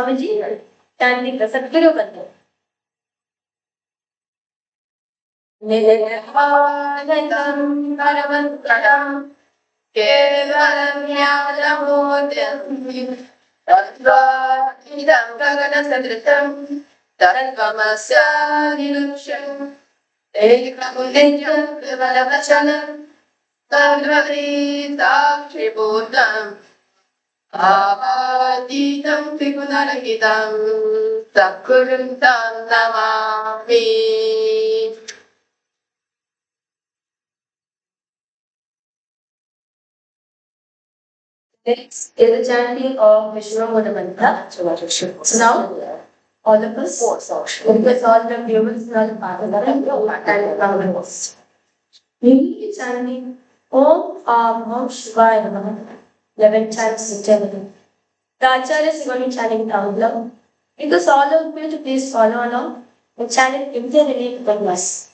Swamiji chanting the Satguru Mantra. Nithyanandam Paramashiva Kevalam Yadamodyam Tattva-idam Gagana-sadrisam Tattvamasya Niruksha Ekam-nityam Kevalam-vachalam Sarva-vritam-shri-bhutam Avaditam Trigunarakhitam Sakkurum Tam Namami. Next is the chanting of Vishnu Mantra. So now, all of us, because all the viewers are the part of the and host. We will be chanting Om Shivaya Namaha 11 times in 10 minutes. The Acharya is going to be chanting it out loud. Because all of you to please follow along and chant it in their relief with us.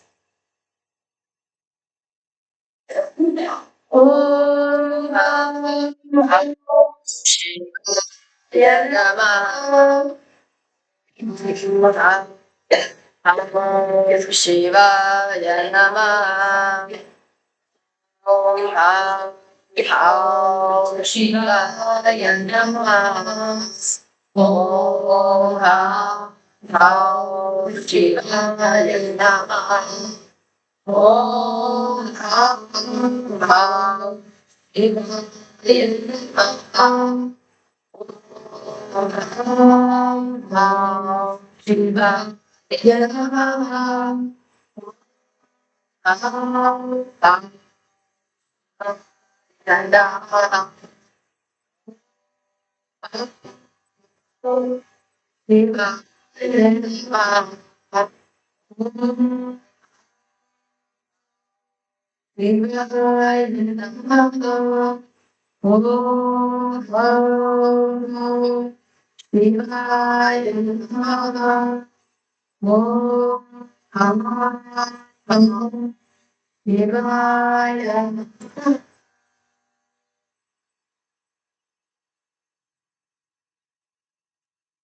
Om Shivaya Namaha Shivaya Namaha Om Shivaya Namaha Om Shivaya Namaha Om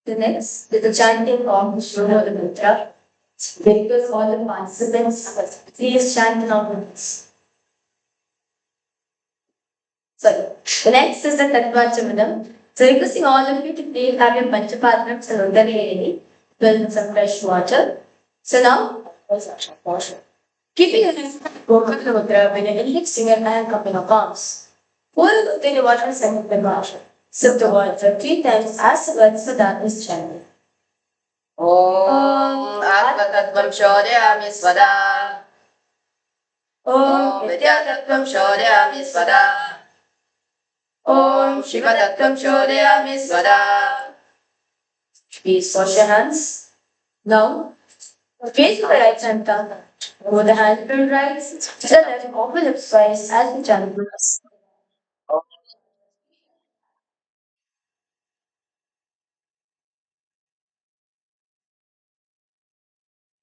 The next is the chanting of Vishnu Mantra. Because all the participants, please chant along with us. Sorry. The next is the Tattva-chamadam. So requesting all of you to please have your Panchapatrams and Udari filled with some fresh water. So now, keeping your hands vocal mudra with your index finger and cup in your palms. Pour it in the water and send it the water. Sip the water 3 times as the words for that is chanted. Om Atma-tattvam Shaurya Svada. Om Vidya-tattvam Shaurya Svada. Om Shiva-tattvam Shaurya Svada. Please wash your hands. Now, face the right hand down. Move the hand to the right, so that open lips twice as we chant.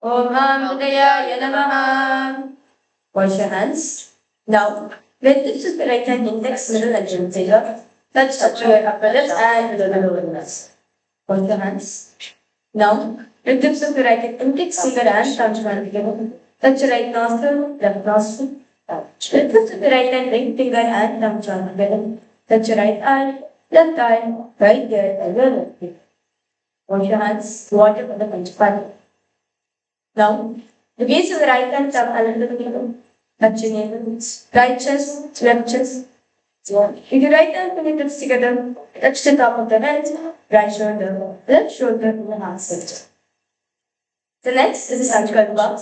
Om Hridaya Namaha. Wash your hands. Now, with this is the right hand index, middle and ring finger. Touch up to your upper lips and below the lower lips. Wash your hands. Now, with tips of the right hand index finger and thumb joint together. Touch your right nostril, left nostril. Touch. With tips of the right hand ring finger and thumb joint together. Touch your right eye, left eye, right there, and your left ear. Wash your hands. Water for the Panchapati. Now, the base of the right hand thumb a little bit, touching in right chest, left chest. With your right hand fingertips together, touch the top of the head, right shoulder, left shoulder, and the heart center. The next is the Sankalpa.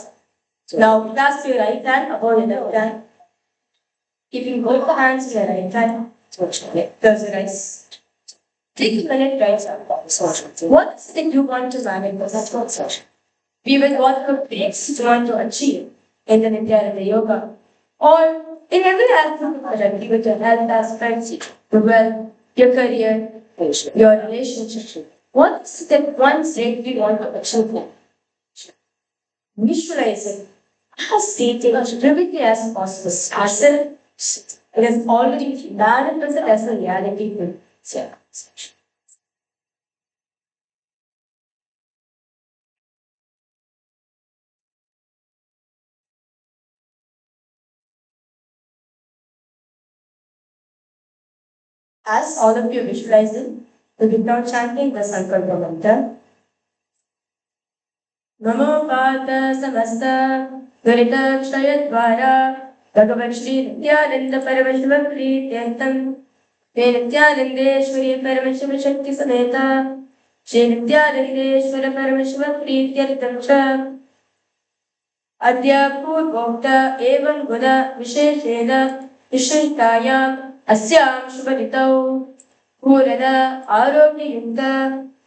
Now, clasp your right hand above your left hand, keeping both the hands in your right hand. Close your eyes. Take a minute, right hand. What's the thing you want to manifest? We will what good things you want to achieve in the Nithyananda Yoga or in every aspect of your life, with your health aspects, your wealth, your career, your relationship. What's the one thing we want to achieve? Visualize it as detailed as vividly as possible. Ourselves, it is already manifested as a reality. As all of you visualize it, we will now chanting the Sankalpa mantra. Namo Pata Samasta Durita Kshayadvara Bhagavat Shri Nithyananda Paramashiva Prithyantam Nithyanandeshwari Paramashiva Shakti Sameta Shri Nithyanandeshwara Paramashiva Prithyantam Cha Adya Purvokta Evam Guna Visheshena Vishayitayam Asyam Shubhaditau Purana Arogya Yukta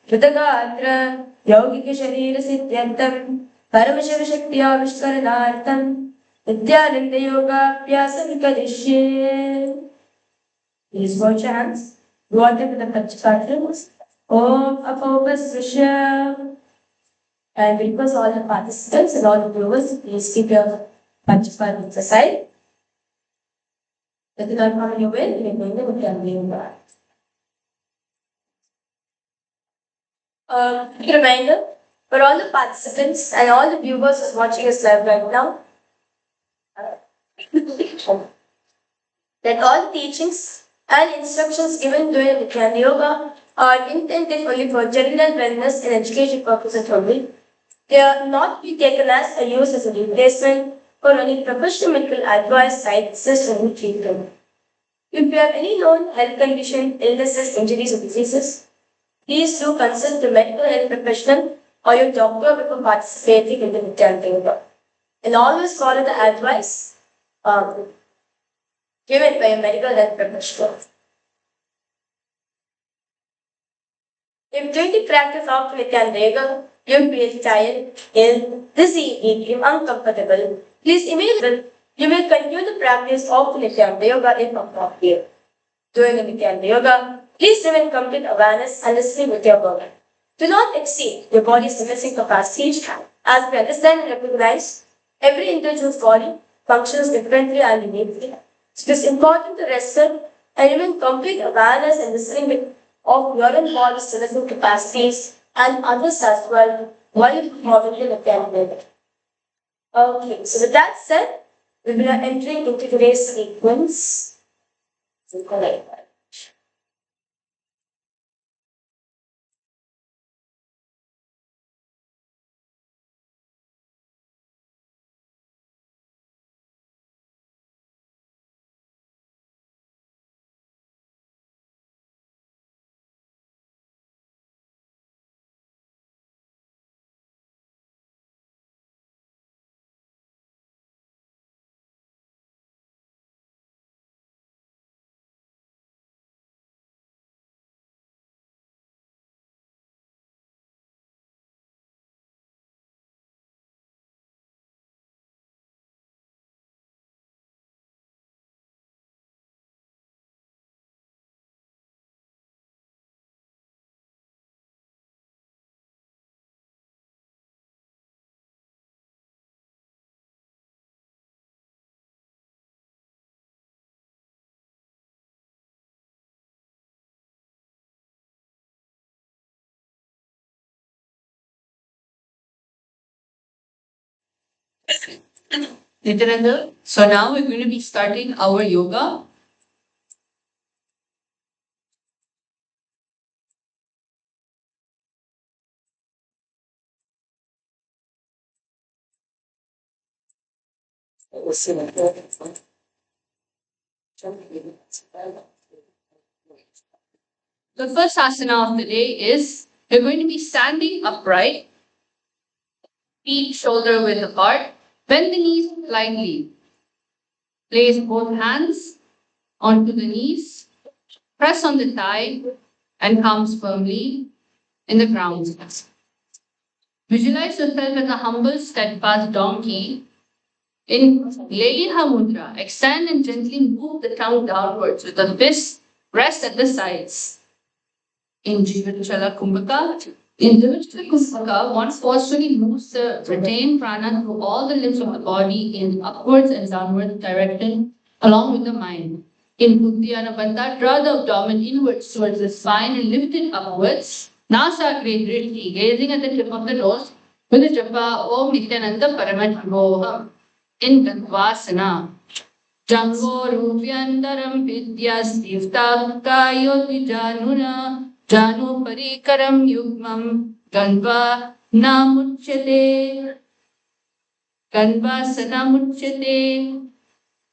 Vritagatra Yogica Sharira Siddhyantam Paramashiva Shaktiya Vishkaranartam Nithyananda Yoga Pyasam Kadishye. Please watch your hands. Go on to the Panchakaras. Om Apopasrishya. And request all the participants and all the viewers, please keep your Panchakaras aside. Let it not come in your way, we are going to Nithyananda Yoga. Reminder for all the participants and all the viewers who are watching us live right now that all teachings and instructions given during Nithyananda Yoga are intended only for general wellness and education purposes only. They are not to be taken as a use as a replacement for any professional medical advice, sciences, or any treatment. If you have any known health condition, illnesses, injuries, or diseases, please do consult a medical health professional or your doctor before participating in the Nithyananda Yoga. And always follow the advice given by a medical health professional. If during the practice of Nithyananda Yoga, you feel tired, ill, dizzy, weak, uncomfortable, please immediately you may continue the practice of Nithyananda Yoga if appropriate. During the Nithyananda Yoga, please remain complete awareness and listening with your body. Do not exceed your body's limiting capacity, as we understand and recognize every individual's body functions differently and uniquely. So it is important to rest and remain complete awareness and listening of your own body's limiting capacities and others as well while you perform the Nithyananda Yoga. Okay, so with that said, we will be entering into today's sequence. Nithyananda, so now we're going to be starting our yoga. The first asana of the day is we're going to be standing upright, feet shoulder width apart, bend the knees slightly. Place both hands onto the knees, press on the thigh, and palms firmly in the ground. Visualize yourself as a humble, steadfast donkey. In Leliha Mudra, extend and gently move the tongue downwards with the fists rest at the sides. In Jivachala Kumbhaka, one forcefully moves the retained prana through all the limbs of the body in upwards and downwards direction along with the mind. In Uddiyana Bandha, draw the abdomen inwards towards the spine and lift it upwards. Nasa Drishti, gazing at the tip of the nose with the japa Om Nithyananda Paramashiva. In Gandvasana, Jangorupyandaram vidya stifta kayoti januna janu parikaram yugmam ganva namuchyate ganvasana muchyate.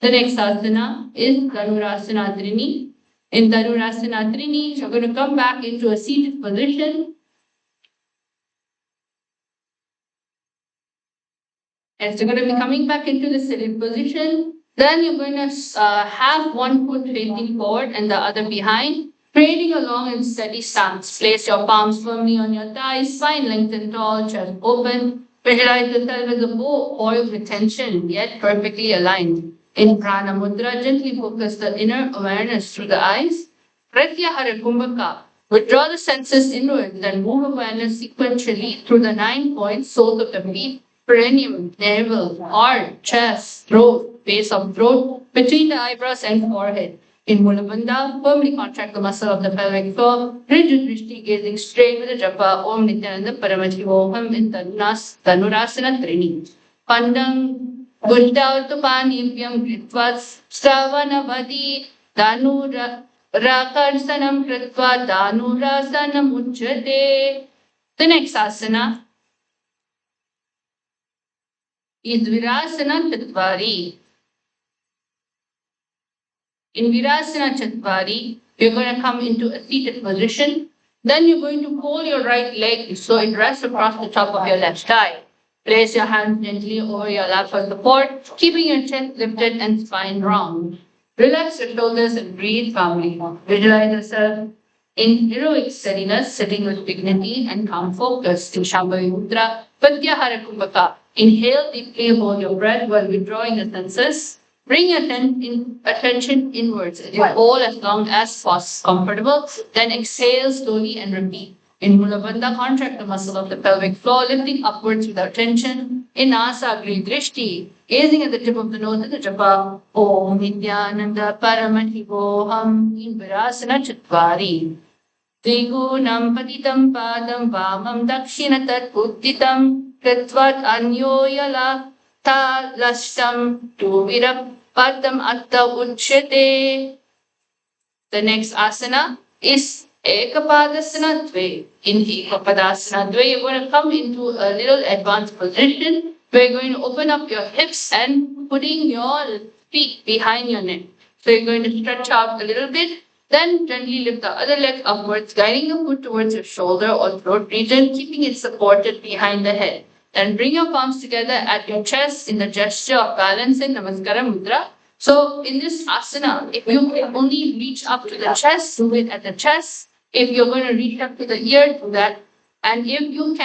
The next asana is Dhanurasana Trini. In Dhanurasana Trini, you're going to come back into a seated position. And so you're going to be coming back into the seated position. Then you're going to have one foot facing forward and the other behind, creating a long and steady stance. Place your palms firmly on your thighs, spine lengthened tall, chest open. Visualize yourself as a bow oiled with tension, yet perfectly aligned. In Prana Mudra, gently focus the inner awareness through the eyes. Pratyahara Kumbhaka. Withdraw the senses inwards and move awareness sequentially through the 9 points, soles of the feet, perineum, navel, heart, chest, throat, base of throat, between the eyebrows and forehead. In Mulabandha, firmly contract the muscle of the pelvic floor, rigid drishti gazing straight with the japa Om Nithyananda Paramashiva in Dhanurasana Trini. Pandang Buddhautupanivyam Kritva Stravanavadi Rakarsanam Kritva Dhanurasanam Uchyate. The next asana is Virasana Chatvari. In Virasana Chatvari, you're going to come into a seated position. Then you're going to pull your right leg so it rests across the top of your left thigh. Place your hands gently over your lap for support, keeping your chest lifted and spine round. Relax your shoulders and breathe calmly. Visualize yourself in heroic steadiness, sitting with dignity and calm focus in Shambhavi Mudra, Pratyahara Kumbhaka. Inhale deeply, hold your breath while withdrawing the senses. Bring your attention inwards as you hold as long as comfortable. Then exhale slowly and repeat. In Mulabandha, contract the muscle of the pelvic floor, lifting upwards without tension. In Asagri Drishti, gazing at the tip of the nose at the japa, Om Nithyananda Paramashivoham in Virasana Chatvari. Trigunam patitam padam vamam dakshinatat udditam kritvat anyoyala ta lastam tuviram padam atta uchyate. The next asana is Ekapadasana Dve. In Ekapadasana Dve, you're going to come into a little advanced position where you're going to open up your hips and putting your feet behind your neck. So you're going to stretch out a little bit, then gently lift the other leg upwards, guiding the foot towards your shoulder or throat region, keeping it supported behind the head. Then bring your palms together at your chest in the gesture of balance in Namaskara Mudra. So in this asana, if you can only reach up to the chest, do it at the chest. If you're going to reach up to the ear, do that. And if you're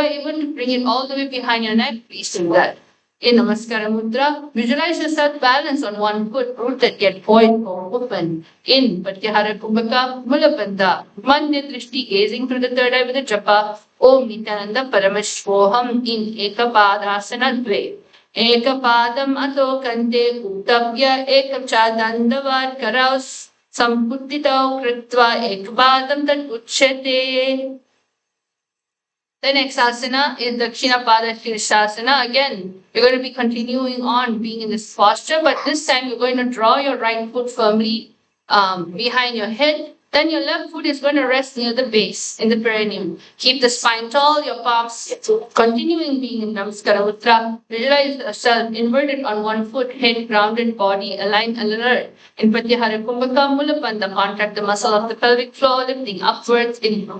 able to bring it all the way behind your neck, please do that. In Namaskara Mudra, visualize yourself balanced on one foot, rooted yet poised or open. In Pratyahara Kumbhaka, Mulabandha, Manya Drishti, gazing through the third eye with the japa, Om Nithyananda Paramashvoham in Ekapadasana Dve. Ekapadam ato kante kutavya ekam cha dandavat karaus samputtitau kritva ekapadam tat uchyate. The next asana is Dakshina Pada Shirshasana. Again, you're going to be continuing on being in this posture, but this time you're going to draw your right foot firmly behind your head. Then your left foot is going to rest near the base in the perineum. Keep the spine tall, your palms continuing being in Namaskara Mudra. Visualize yourself inverted on one foot, head grounded, body aligned and alert. In Pratyahara Kumbhaka Mulabandha, contract the muscle of the pelvic floor, lifting upwards in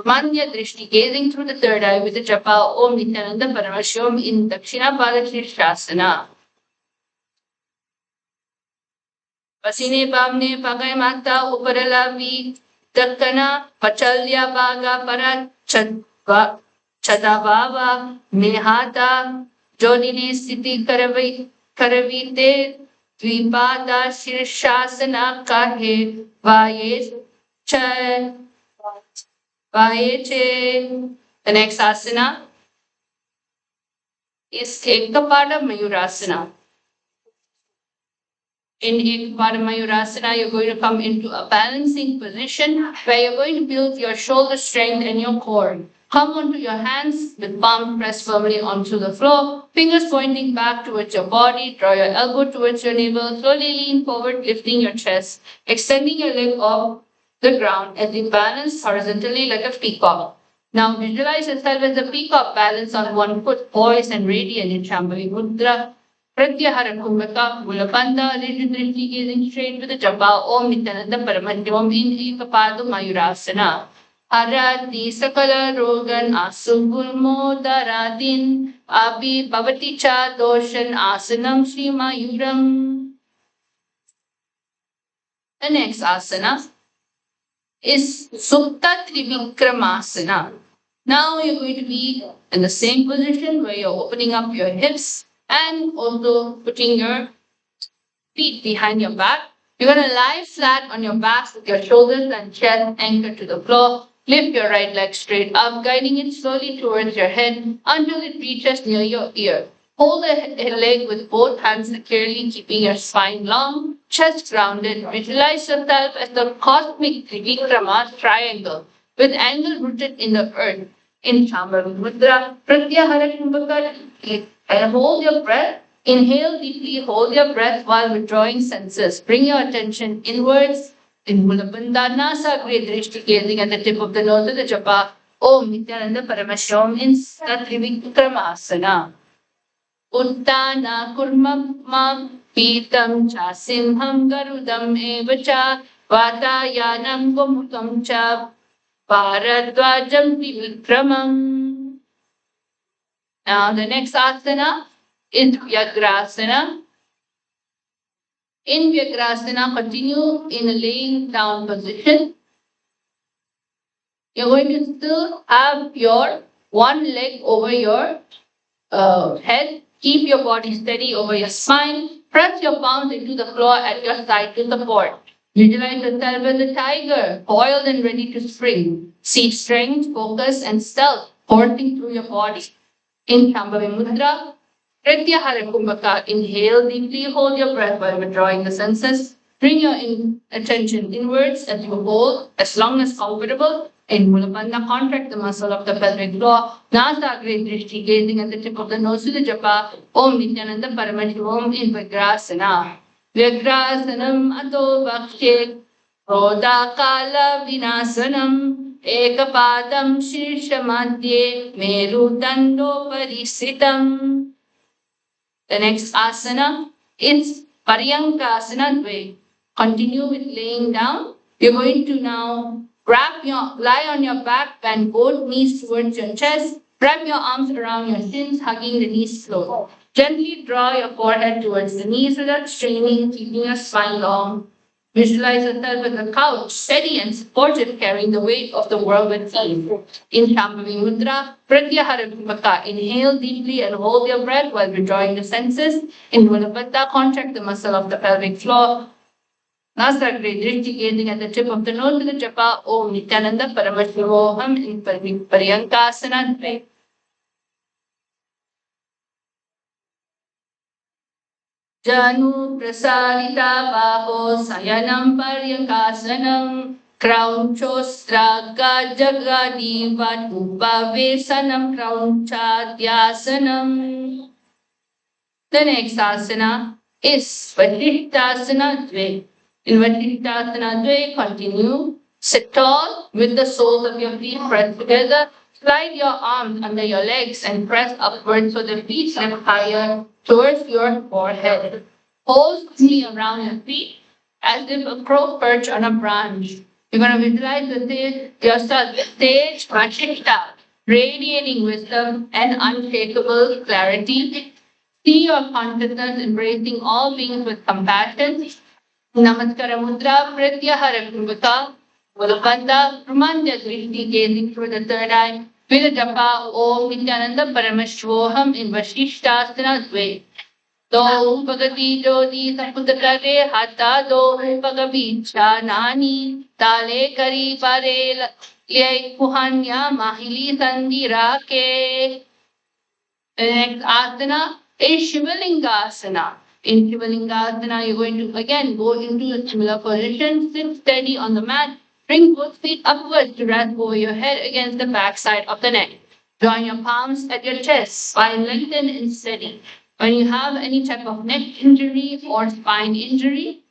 Manya Drishti, gazing through the third eye with the japa Om Nithyananda Paramashivam in Dakshina Pada Shirshasana. Pasine Bamne Pagai Mata Uparalavi Dakkana Pachalya Baga Para Chadavava Nehata Jonini Siti Karavite Dvipada Shirshasana Kahe Vayeche. The next asana is Ekapada Mayurasana. In Ekapada Mayurasana, you're going to come into a balancing position where you're going to build your shoulder strength and your core. Come onto your hands with palms pressed firmly onto the floor, fingers pointing back towards your body. Draw your elbow towards your navel. Slowly lean forward, lifting your chest, extending your leg off the ground as you balance horizontally like a peacock. Now visualize yourself as a peacock balanced on one foot, poised and radiant in Shambhavi Mudra. Pratyahara Kumbhaka, Mulapanda, Rishidrishti gazing straight to the japa, Om Nithyananda Paramashivam in Ekapadu Mayurasana. Harati Sakala Rogan Asubulmo Daratin Abhi Bhavati Cha Doshan Asanam Sri Mayuram. The next asana is Supta Trivikramasana. Now you're going to be in the same position where you're opening up your hips and also putting your feet behind your back. You're going to lie flat on your back with your shoulders and chest anchored to the floor. Lift your right leg straight up, guiding it slowly towards your head until it reaches near your ear. Hold the leg with both hands securely, keeping your spine long, chest grounded. Visualize yourself as the cosmic Trivikrama triangle with angle rooted in the earth. In Shambhavi Mudra, Pratyahara Kumbhaka, and hold your breath. Inhale deeply, hold your breath while withdrawing senses. Bring your attention inwards. In Mulabandha Nasa, great drishti gazing at the tip of the nose of the japa. Om Nithyananda Paramashivam in Trivikramasana. Uttana Kurmam Pitam Cha Simham Garudam Evacha Vatayanam Gomukam Cha Paradvajam Trivikramam. Now the next asana is Vyagrasana. In Vyagrasana, continue in a laying down position. You're going to still have your one leg over your head. Keep your body steady over your spine. Press your palms into the floor at your side to support. Visualize yourself as a tiger, coiled and ready to spring. See strength, focus, and stealth coursing through your body. In Shambhavi Mudra, Pratyahara Kumbhaka, inhale deeply, hold your breath while withdrawing the senses. Bring your attention inwards as you hold as long as comfortable. In Mulabandha, contract the muscle of the pelvic floor. Nasa great drishti gazing at the tip of the nose to the japa. Om Nithyananda Paramashivam in Vyagrasana. Vyagrasanam Ato Bhakshe Krodakala Vinasanam Ekapadam Shirshamadye Meru Dando Parisitam. The next asana is Paryankasana Dve. Continue with laying down. You're going to now lie on your back, bend both knees towards your chest. Wrap your arms around your shins, hugging the knees close. Gently draw your forehead towards the knees without straining, keeping your spine long. Visualize yourself as a couch, steady and supportive, carrying the weight of the world with you. In Shambhavi Mudra, Pratyahara Kumbhaka, inhale deeply and hold your breath while withdrawing the senses. In Mulabandha, contract the muscle of the pelvic floor. Nasa great drishti gazing at the tip of the nose to the japa. Om Nithyananda Paramashivoham in Paryankasana. Janu Prasarita Baho Sayanam Paryankasanam Kraunchostraga Jagadi Vadupavesanam Kraunchadyasanam. The next asana is Vajrishtasana Dve. In Vajrishtasana Dve, continue. Sit tall with the soles of your feet pressed together. Slide your arms under your legs and press upwards so the feet lift higher towards your forehead. Hold firmly around your feet as if a crow perch on a branch. You're going to visualize yourself stage Vajrishta, radiating wisdom and unshakable clarity. See your consciousness embracing all beings with compassion. Namaskara Mudra, Pratyahara Kumbhaka, Mulabandha, Brahmanya Drishti gazing through the third eye. With a japa, Om Nithyananda Paramashivoham in Vajrishtasana Dve. Do Bhagati Jodi Sapudakare Hata Do Bhagavicha Nani Tale Kari Pare Liai Kuhanya Mahili Sandirake. The next asana is Shivalingasana. In Shivalingasana, you're going to again go into a similar position, sit steady on the mat, Bring both feet upwards to rest over your head against the back side of the neck. Join your palms at your chest, spine lengthened and steady. When you have any type of neck injury or spine injury,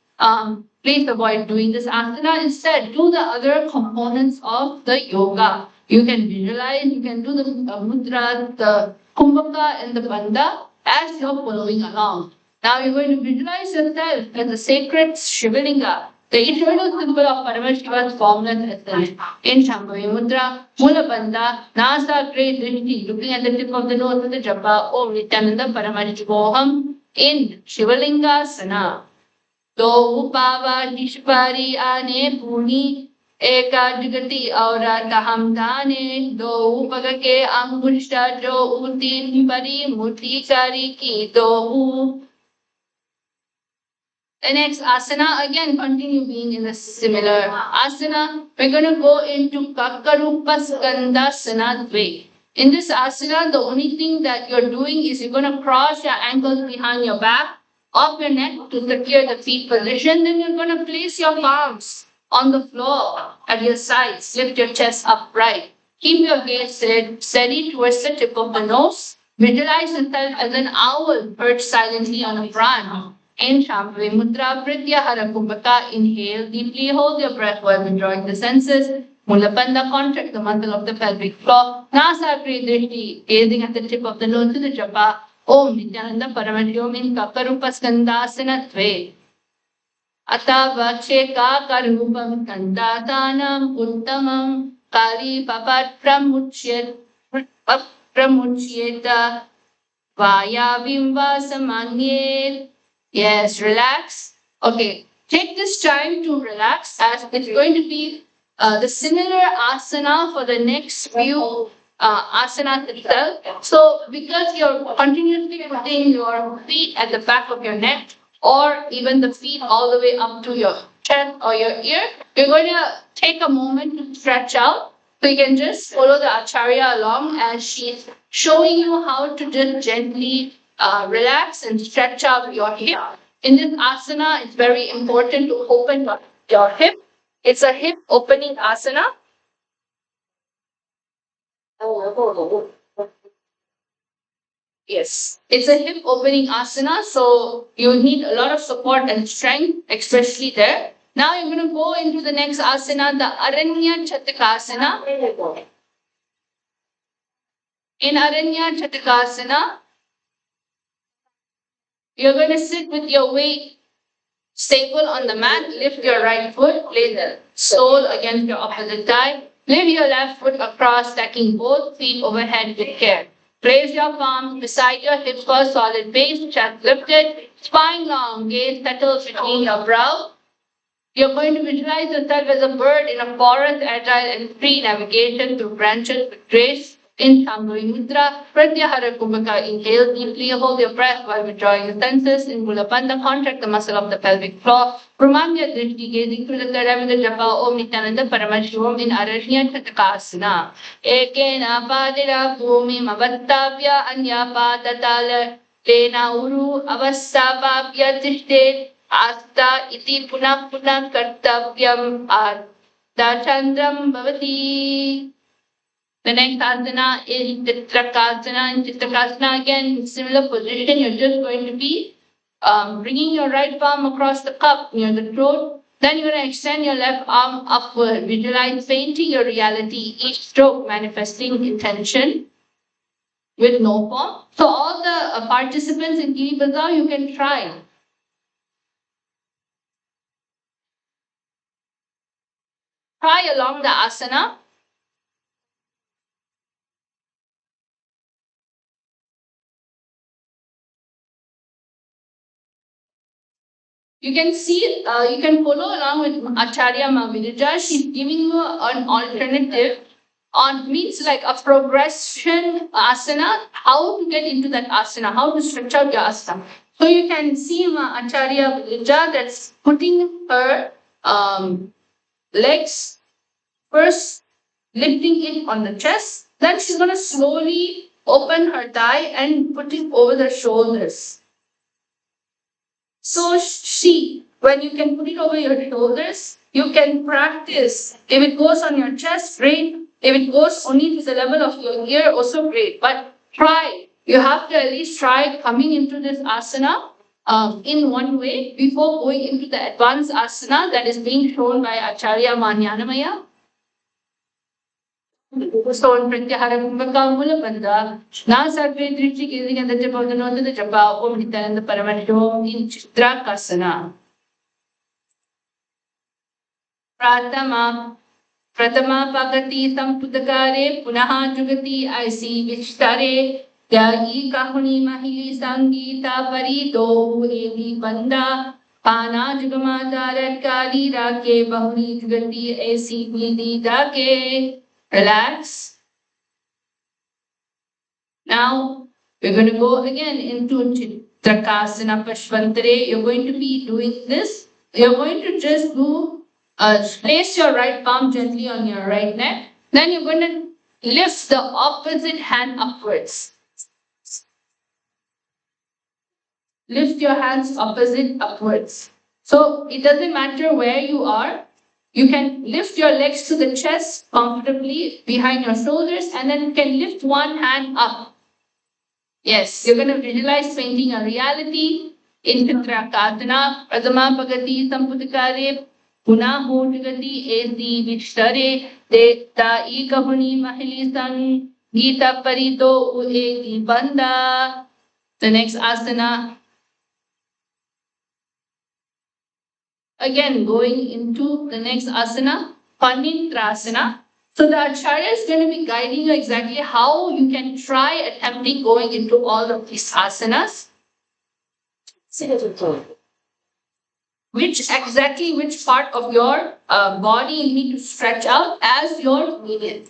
please avoid doing this asana. Instead, do the other components of the yoga. You can visualize, you can do the mudra, the kumbhaka and the bandha as you're following along. Now you're going to visualize yourself as a sacred Shivalinga, the eternal symbol of Paramashiva's formless essence. In Shambhavi Mudra, Mula Bandha, Nasa Great Drishti, looking at the tip of the nose with the japa, Om Nithyananda Paramashivoham, in Shivalingasana. Do Upava Dishpari Ane Puni Eka Jugati Aura Tahamdane Do Upagake Angushta Jo Utin Pari Muti Kari Ki Do. The next asana, again continue being in the similar asana. We're going to go into Kakarupa Skandasana way. In this asana, the only thing that you're doing is you're going to cross your ankles behind your back, off your neck to secure the feet position. Then you're going to place your palms on the floor at your sides. Lift your chest upright. Keep your gaze steady towards the tip of the nose. Visualize yourself as an owl perched silently on a branch. In Shambhavi Mudra, Pratyahara Kumbhaka, inhale deeply, hold your breath while withdrawing the senses. Mula Bandha, contract the muscle of the pelvic floor. Nasa Drishti, gazing at the tip of the nose to the japa. Om Nithyananda Paramashivam in Kakarupa Skandasana Tve. Ata Vakshe Kakarupam Kandatanam Uttamam Kari Papat Pramuchyeta Vayavim Vasamanyet. Yes, relax. Okay, take this time to relax as it's going to be the similar asana for the next few asanas itself. So, because you're continuously putting your feet at the back of your neck or even the feet all the way up to your chest or your ear, you're going to take a moment to stretch out. So you can just follow the acharya along as she's showing you how to just gently relax and stretch out your hip. In this asana, it's very important to open your hip. It's a hip opening asana. Yes, it's a hip opening asana, so you need a lot of support and strength, especially there. Now you're going to go into the next asana, the Aranya Chatakasana. In Aranya Chatakasana, you're going to sit with your weight stable on the mat. Lift your right foot, place the sole against your opposite thigh. Lift your left foot across, stacking both feet overhead with care. Place your palms beside your hips for a solid base, chest lifted, spine long, gaze settles between your brow. You're going to visualize yourself as a bird in a forest, agile and free navigation through branches with grace. In Shambhavi Mudra, Pratyahara Kumbhaka, inhale deeply, hold your breath while withdrawing the senses. In Mula Bandha, contract the muscle of the pelvic floor. Brahmanya Drishti, gazing through the third with the japa, Om Nithyananda Paramashivam in Aranya Chatakasana. Ekena Padira Bhumi Mavattavya Anya Padatala Lena Uru Avastapapya Tishtet Asta Iti Puna Puna Kartavyam Adha Chandram Bhavati. The next asana is Chitrakasana. In Chitrakasana, again, similar position. You're just going to be bringing your right palm across the cup near the throat. Then you're going to extend your left arm upward. Visualize painting your reality, each stroke manifesting intention with no form. So all the participants in Kiri Bazaar, you can try. Try along the asana. You can see, you can follow along with Acharya Mavirija. She's giving you an alternative on means like a progression asana, how to get into that asana, how to stretch out your asana. So you can see Acharya Mavirija that's putting her legs first, lifting it on the chest. Then she's going to slowly open her thigh and put it over the shoulders. So she when you can put it over your shoulders, you can practice. If it goes on your chest, great. If it goes only to the level of your ear, also great. But try. You have to at least try coming into this asana in one way before going into the advanced asana that is being shown by Acharya Manyanamaya. So, Pratyahara Kumbhaka Mula Banda, Na Sarve Drishti Giri and the Japadano to the Japa, Om Nithyananda Paramashiva in Chitrakasana. Pratama Pagati Sampudakare, Punaha Jugati, I see Vishtare, Yai Kahuni Mahili Sangita Parito, Evi Banda, Pana Jugamata Kali Rake, Bahuni Jugati, Esi Vidi Dake. Relax. Now, we're going to go again into Chitrakasana Pashvantare. You're going to be doing this. You're going to just do, place your right palm gently on your right neck. Then you're going to lift the opposite hand upwards. Lift your hands opposite upwards. So it doesn't matter where you are. You can lift your legs to the chest comfortably behind your shoulders, and then you can lift one hand up. Yes, you're going to visualize painting a reality in Chitrakasana. Pradama Bhagati Sampudakare Punaho Jagati Eti Vishtare Deta Ikahuni Mahili Sang Gita Parito Ueti Banda. The next asana. Again, going into the next asana, Panitrasana. So the Acharya is going to be guiding you exactly how you can try attempting going into all of these asanas. Which part of your body you need to stretch out as your median.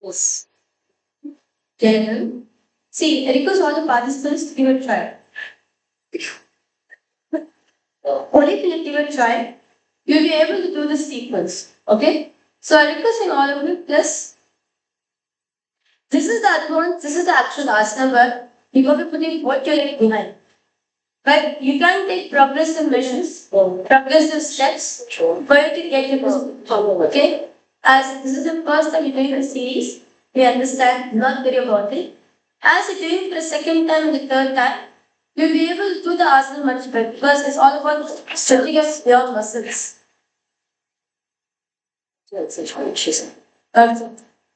Yes. Then, see, I request all the participants to give a try. Only if you give a try, you'll be able to do the sequence. Okay? So I requesting all of you, plus this is the advance, this is the actual asana, but you're going to put in what you're like behind. But you can take progressive measures, progressive steps for you to get your position. Okay? As this is the first time you're doing the series, we understand, not worry about it. As you're doing for the second time and the third time, you'll be able to do the asana much better because it's all about stretching your muscles. Okay.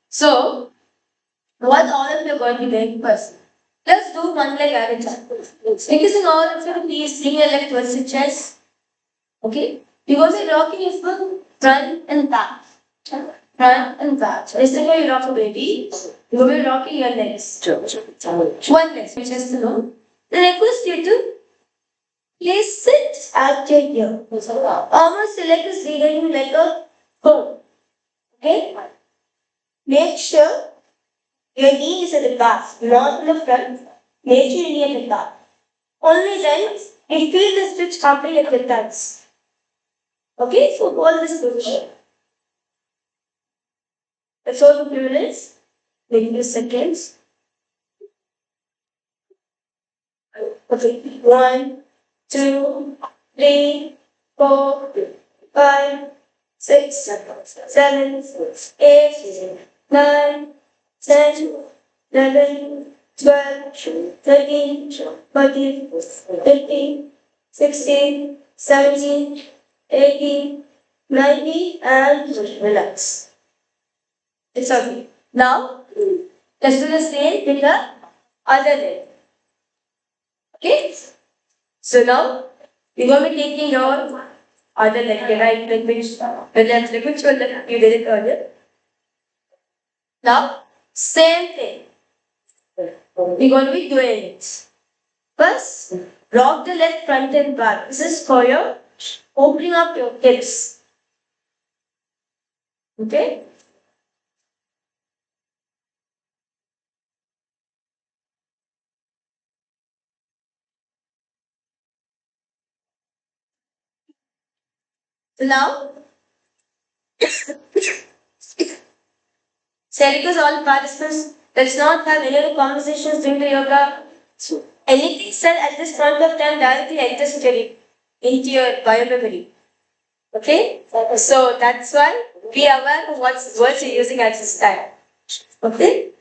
So, what all of you are going to be doing first? Let's do one leg at a time. Focusing all of you, please bring your leg towards the chest. Okay? You're going to be rocking your foot front and back. Front and back. This is how you rock a baby. You're going to be rocking your legs. One leg, chest alone. Then I request you to please sit at your ear. Almost your leg is leading like a phone. Okay? Make sure your knee is at the back, not in the front. Make sure your knee at the back. Only then you feel the stretch happening at the thumbs. Okay, so hold this position. Let's hold for a few minutes. Maybe few seconds. Okay, 1, 2, 3, 4, 5, 6, 7, 8, 9, 10, 11, 12, 13, 14, 15, 16, 17, 18, 19, and relax. It's okay. Now, let's do the same with the other leg. Okay? So now, we're going to be taking your other leg, your right leg, which one leg you did it earlier. Now, same thing. We're going to be doing it. First, rock the leg front and back. This is for your opening up your hips. Okay? So now, so I request all participants, let's not have any other conversations during the yoga. So anything said at this point of time directly enters into your biomemory. Okay? So that's why be aware of what words you're using at this time. Okay?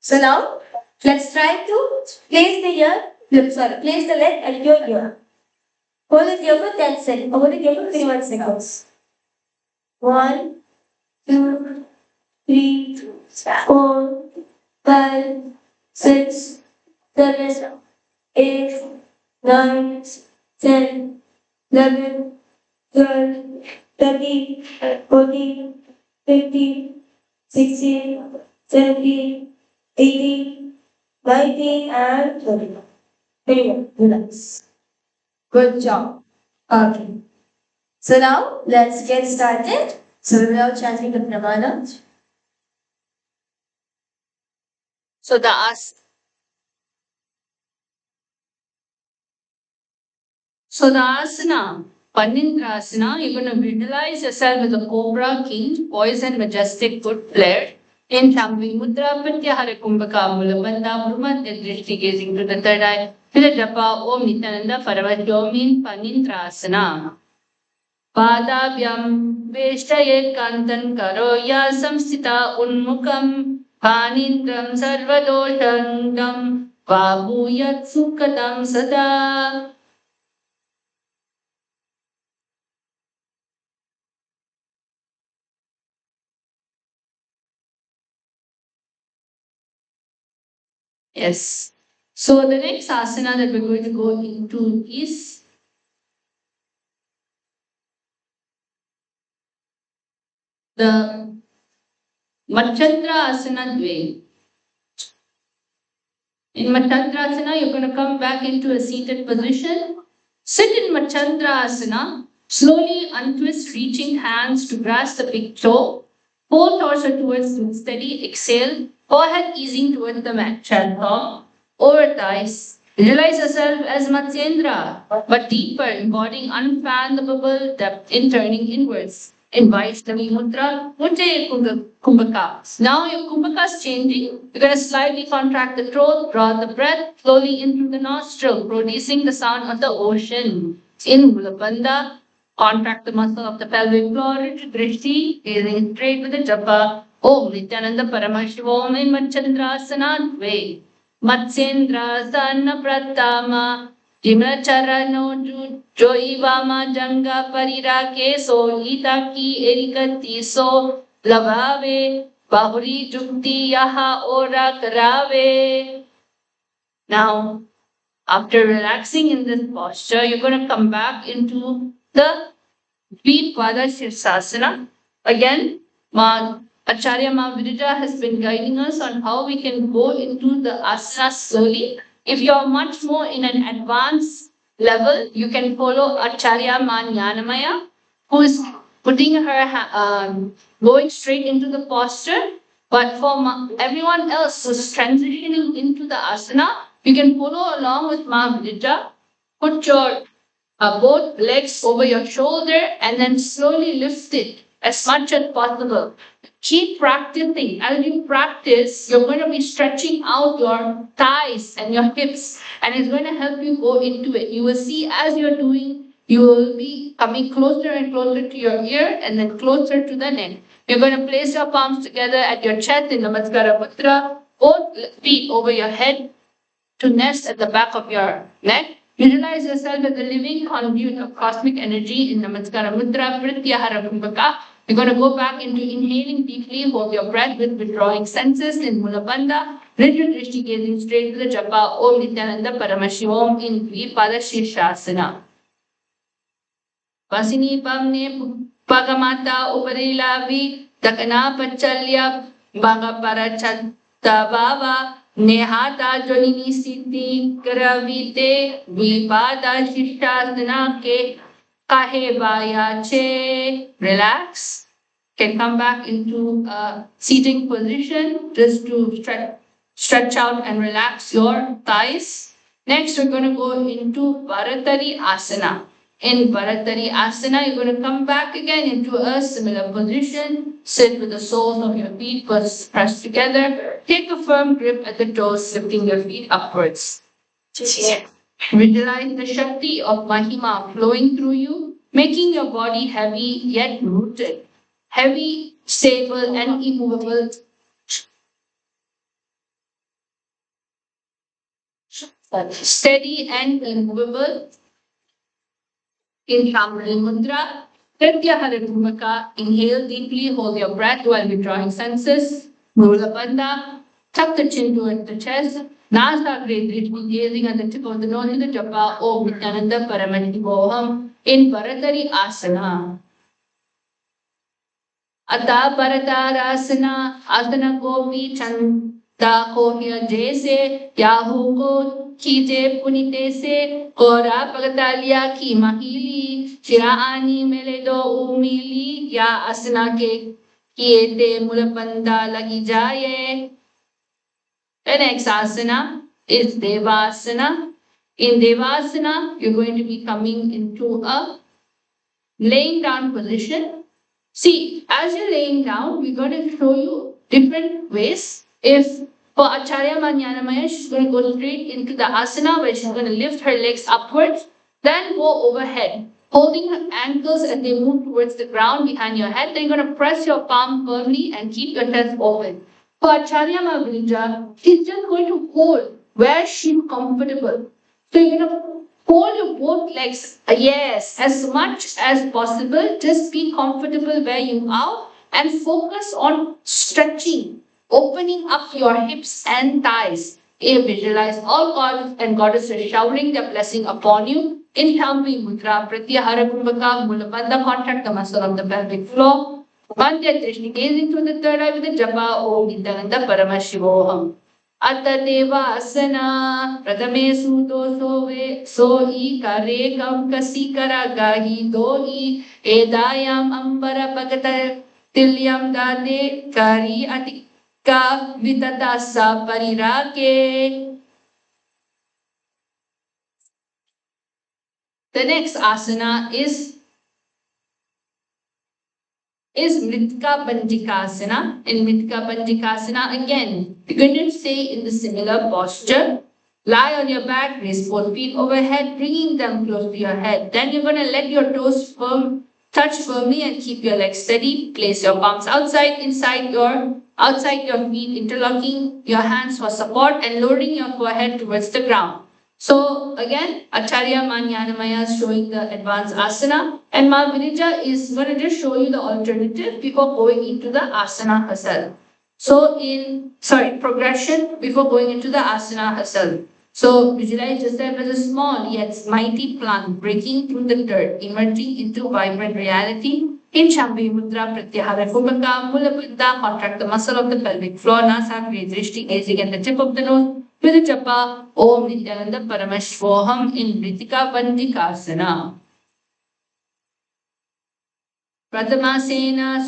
So now, let's try to place place the leg at your ear. Hold it here for 10 seconds. Hold it here for 31 seconds. 1, 2, 3, 4, 5, 6, 7, 8, 9, 10, 11, 12, 13, 14, 15, 16, 17, 18, 19, and 20. Very good. Relax. Good job. Okay. So now let's get started. So we will now chanting the pramana. So the asana, Panindrasana, you're going to visualize yourself as a cobra, king, poised and majestic, foot flared. In Shambhavi Mudra, Pratyahara Kumbhaka, Mulabandha, Brahma, Drishti, gazing to the third eye. Fila Japa, Om Nithyananda Paramashiva, in Panindrasana. Padabhyam Veshtaye Kantan Karoya Samsita Unmukam Panindram Sarvadoshandam Vabhuyat Sukhatam Sada. Yes. So the next asana that we're going to go into is the Machandra Asana Dve. In Machandra Asana, you're going to come back into a seated position. Sit in Machandra Asana. Slowly untwist, reaching hands to grasp the big toe. Pull torso towards the steady. Exhale. Forehead easing towards the mat. Chantom. Over thighs. Visualize yourself as Matsyendra, but deeper, embodying unfathomable depth in turning inwards. In Vaishnavi Mudra, Ujjaye Kumbhaka. Now your Kumbhaka is changing. You're going to slightly contract the throat, draw the breath slowly in through the nostril, producing the sound of the ocean. In Mulabandha, contract the muscle of the pelvic floor, Drishti, gazing straight with the japa. Om Nithyananda Paramashiva, Om in Machandrasana Dve. Matsyendra Sana Pratama Jimracharano Joivama Janga Parirake So Itaki Erikati So Lavave Bahuri Jukti Yaha Ora Karave. Now, after relaxing in this posture, you're going to come back into the Dvipada Shirsasana. Again, Acharya Ma Virija has been guiding us on how we can go into the asana slowly. If you are much more in an advanced level, you can follow Acharya Ma Jnanamaya, who is putting her going straight into the posture. But for everyone else who's transitioning into the asana, you can follow along with Ma Virija. Put your both legs over your shoulder and then slowly lift it as much as possible. Keep practicing. As you practice, you're going to be stretching out your thighs and your hips, and it's going to help you go into it. You will see as you're doing, you will be coming closer and closer to your ear and then closer to the neck. You're going to place your palms together at your chest in Namaskara Mudra, both feet over your head to nest at the back of your neck. Visualize yourself as a living conduit of cosmic energy in Namaskara Mudra, Pratyahara Kumbhaka. You're going to go back into inhaling deeply, hold your breath with withdrawing senses in Mulabandha, Riju Drishti gazing straight to the japa, Om Nithyananda Paramashiva in Dvipada Shirshasana. Vasini Pamne Pagamata Uparilavi Takana Pachalya Bhagaparachat Bhava Nehata Jonini Siddhi Karavite Vipada Shishasana Ke Kahe Vayache. Relax. Can come back into a seating position just to stretch out and relax your thighs. Next, we're going to go into Bharatari Asana. In Bharatari Asana, you're going to come back again into a similar position. Sit with the soles of your feet pressed together. Take a firm grip at the toes, lifting your feet upwards. Visualize the Shakti of Mahima flowing through you, making your body heavy yet rooted. Heavy, stable, and immovable. Steady and immovable. In Shambhali Mudra, Pratyahara Bhumika, inhale deeply, hold your breath while withdrawing senses. Mula Bandha, tuck the chin towards the chest. Nasa great ritual, gazing at the tip of the nose in the japa, Om Nithyananda Paramashiva. In Bharatari Asana. Ata Bharatarasana, Asana ko bhi chanta ho jaise, Yahu ko खींचे पुनीते से कोरा पगतालिया की महिली चिरानी मेले दो उमिली या असना के किए ते मुलपंदा लगी जाए. The next asana is Devasana. In Devasana, you're going to be coming into a laying down position. See, as you're laying down, we're going to show you different ways. If for Acharya Manyanamaya, she's going to go straight into the asana where she's going to lift her legs upwards, then go overhead, holding her ankles as they move towards the ground behind your head. Then you're going to press your palm firmly and keep your chest open. For Acharya Mavrija, she's just going to hold where she's comfortable. So you're going to hold your both legs, yes, as much as possible. Just be comfortable where you are and focus on stretching, opening up your hips and thighs. Visualize all gods and goddesses showering their blessing upon you. In Shambhali Mudra, Pratyahara Kumbhaka, Mulabandha, contract the muscle of the pelvic floor. Bandhya Trishni, gazing through the third eye with the japa, Om Nithyananda Paramashivoham. Atta Devasana, Pratame Suto Sohi, Kare Kam Kasi Karagahi Dohi, Edayam Ambara Bhagata Tilyam Dade Kari Atik. Ka vitatasa parirake. The next asana is Mritika Bandhikasana. In Mritika Bandhikasana, again, you're going to stay in the similar posture. Lie on your back, raise both feet overhead, bringing them close to your head. Then you're going to let your toes touch firmly and keep your legs steady. Place your palms outside your feet, interlocking your hands for support and lowering your forehead towards the ground. So again, Acharya Manyanamaya is showing the advanced asana, and Ma Virija is going to just show you the alternative before going into the asana herself. So progression before going into the asana herself. So visualize yourself as a small yet mighty plant breaking through the dirt, emerging into vibrant reality. In Shambhali Mudra, Pratyahara Kumbhaka, Mulabandha, contract the muscle of the pelvic floor, Nasa Drishti, gazing at the tip of the nose, with the japa, Om Nithyananda Paramashvoham in Mritika Bandhikasana. Pratamasena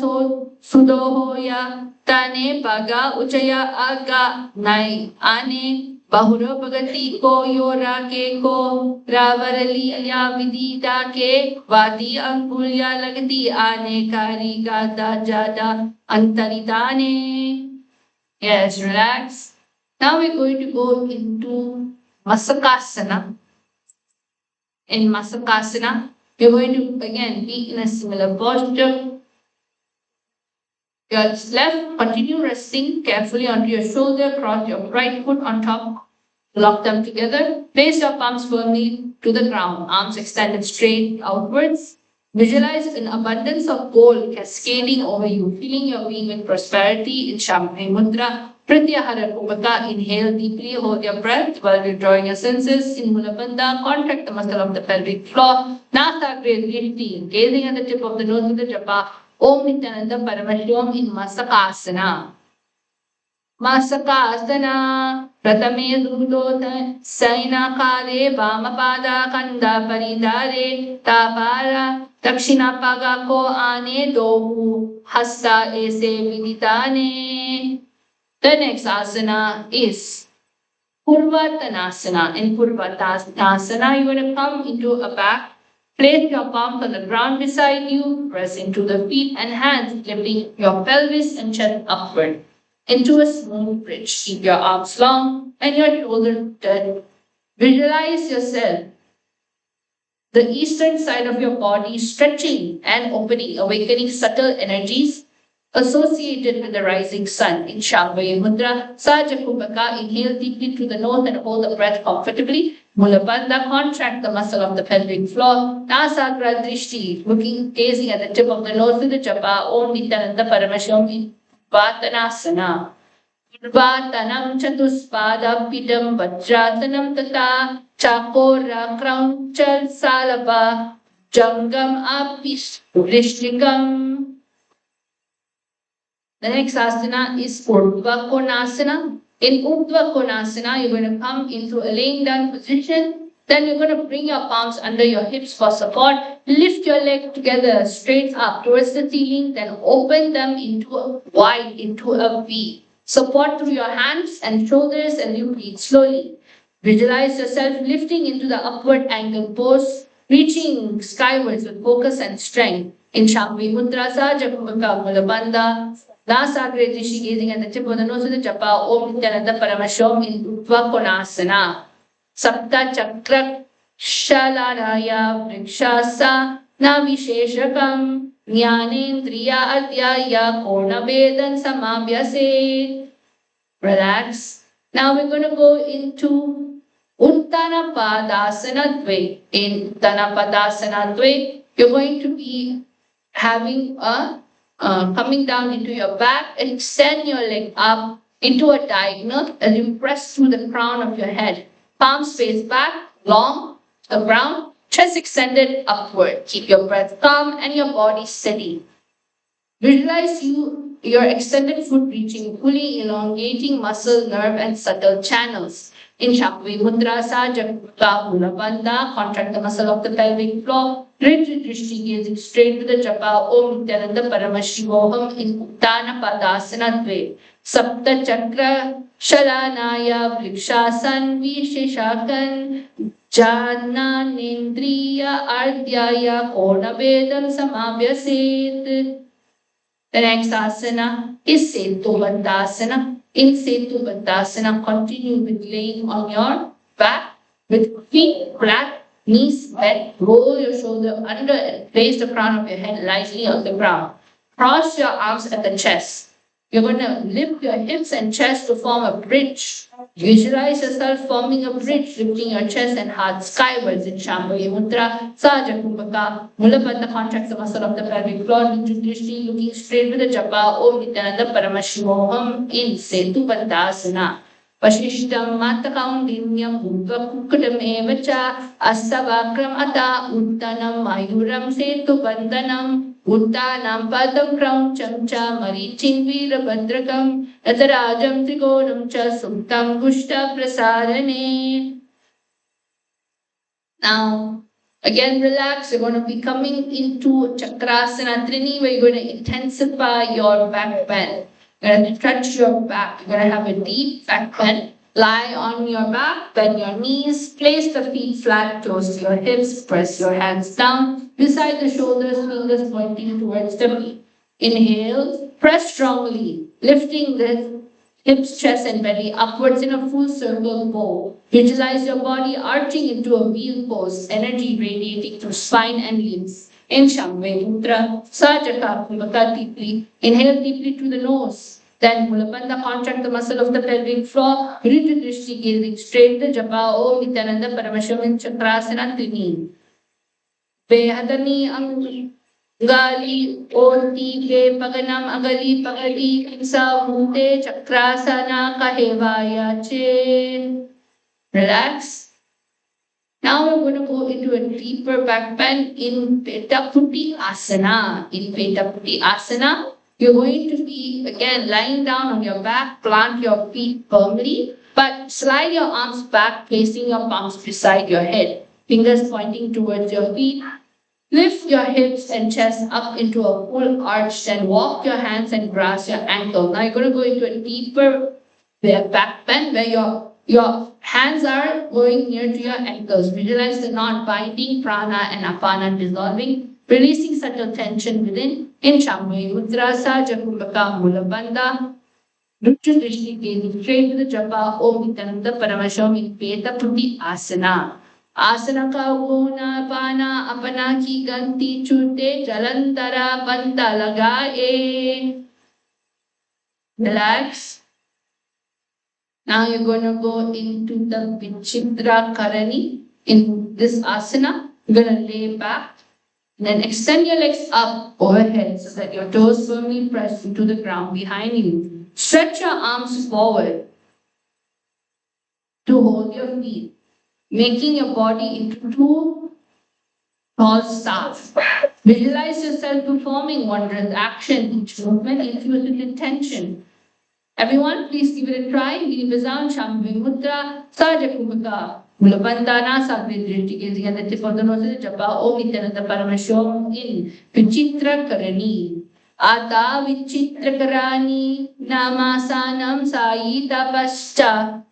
Sudohoya, Tane Paga Uchaya Aga, Nai Ane, Bahuro Bhagati ko yora ke ko ravarali ya vidita ke vadi angulya lagati ane kari gata jada antaritane. Yes, relax. Now we're going to go into Masakasana. In Masakasana, you're going to again be in a similar posture. Your left, continue resting carefully onto your shoulder, cross your right foot on top, lock them together, place your palms firmly to the ground, arms extended straight outwards. Visualize an abundance of gold cascading over you, filling your being with prosperity in Shambhali Mudra. Pratyahara Kumbhaka, inhale deeply, hold your breath while withdrawing your senses. In Mulabandha, contract the muscle of the pelvic floor. Nasa Griti, gazing at the tip of the nose with the japa, Om Nithyananda Paramashivam in Masakasana. Masakasana, Pratame Dudota, Saina Kale, Vamapada Kanda Paridare, Tapara, Dakshina Pagako Ane Dohu, Hasta Ese Viditane. The next asana is Purvatanasana. In Purvatanasana, you're going to come into a back Place your palms on the ground beside you, press into the feet and hands, lifting your pelvis and chest upward into a smooth bridge. Keep your arms long and your shoulders touch. Visualize yourself, the eastern side of your body stretching and opening, awakening subtle energies associated with the rising sun. In Shambhavi Mudra, Sajakupaka, inhale deeply through the nose and hold the breath comfortably. Mulabandha, contract the muscle of the pelvic floor. Nasagra Drishti, gazing at the tip of the nose with the japa, Om Nithyananda Paramashiva in Vatanasana. Vatanam Chatuspadapidam Vajratanam Tata Chakora Kraunchal Salapa Jangam Apis Vrishtikam. The next asana is Urdhva Konasana. In Urdhva Konasana, you're going to come into a laying down position. Then you're going to bring your palms under your hips for support. Lift your leg together straight up towards the ceiling. Then open them wide into a V. Support through your hands and shoulders and you breathe slowly. Visualize yourself lifting into the upward angle pose, reaching skywards with focus and strength. In Shambhavi Mudra, Sajakupaka Mulabandha, Nasagre Dishi, gazing at the tip of the nose with the japa, Om Nithyananda Paramashiva in Urdhva Konasana. Sapta Chakra Shalanaya Vrikshasa Navisheshakam Jnanendriya Adhyaya Kornavedan Samabhyase. Relax. Now we're going to go into Uttana Padasana Dve. In Uttana Padasana Dve, you're going to be having a coming down into your back and extend your leg up into a diagonal as you press through the crown of your head. Palms face back, long, the ground, chest extended upward. Keep your breath calm and your body steady. Visualize your extended foot reaching, fully elongating muscle, nerve and subtle channels. In Shambhavi Mudra, Sajakupaka Mulabandha, contract the muscle of the pelvic floor. Drishti gazing straight to the japa, Om Nithyananda Paramashivoham in Uttana Padasana Dve. Sapta Chakra Shalanaya Vrikshasan Visheshakan Jnanendriya Ardhyaya Kornavedam Samabhyaset. The next asana is Setubandhasana. In Setubandhasana, continue with laying on your back with feet flat, knees bent, roll your shoulder under and place the crown of your head lightly on the ground. Cross your arms at the chest. You're going to lift your hips and chest to form a bridge. Visualize yourself forming a bridge, lifting your chest and heart skywards in Shambhavi Mudra, Sajakupaka. Mulabandha contracts the muscle of the pelvic floor, Drishti looking straight with the japa, Om Nithyananda Paramashivoham in Setubandhasana. Vashishtam Matakaundinyam Urdhva Kukudam Evacha Asavakram Ata Uttanam Mayuram Setubandhanam Uttanam Padam Krauncham Cha Marichin Virabhadrakam Natarajam Trikonam Cha Suktam Gushta Prasarane. Now, again relax. You're going to be coming into Chakrasana Trini where you're going to intensify your back bend. You're going to stretch your back. You're going to have a deep back bend. Lie on your back, bend your knees, place the feet flat, close to your hips, press your hands down beside the shoulders, fingers pointing towards the feet. Inhale, press strongly, lifting the hips, chest and belly upwards in a full circle bow. Visualize your body arching into a wheel pose, energy radiating through spine and limbs. In Shambhavi Mudra, Sajakupaka deeply. Inhale deeply through the nose. Then Mulabandha contract the muscle of the pelvic floor. Drishti gazing straight the japa, Om Nithyananda Paramashiva in Chakrasana Trini. Behadani Angali Oti Pe Paganam Agali Pagali Kinsa Mute Chakrasana Kahevaya Che. Relax. Now we're going to go into a deeper back bend in Petaputi Asana. In Petaputi Asana, you're going to be again lying down on your back, plant your feet firmly, but slide your arms back, placing your palms beside your head, fingers pointing towards your feet. Lift your hips and chest up into a full arch, then walk your hands and grasp your ankle. Now you're going to go into a deeper back bend where your Your hands are going near to your ankles. Visualize the knot binding, prana and apana dissolving, releasing subtle tension within. In Shambhavi Mudra, Saja Kumbhaka Mula Bandha. Nutya Drishti gazing straight to the japa, Om Nithyananda Paramashiva in Peta Puti Asana. Asana ka una pana apana ki ganti chute jalandara banta lagaye. Relax. Now you're going to go into the Vichitra Karani. In this asana, you're going to lay back. Then extend your legs up overhead so that your toes firmly press into the ground behind you. Stretch your arms forward to hold your feet, making your body into two tall stars. Visualize yourself performing wondrous action. Each movement infused with intention. Everyone, please give it a try. Vinipazam, Shambhavi Mudra, Saja Kumbhaka. Mulabandhana, Sakala Drishti gazing at the tip of the nose, Japa, Om Nithyananda Paramashiva in Vichitra Karani. Ata Vichitra Karani, Namasanam Sayita Pascha.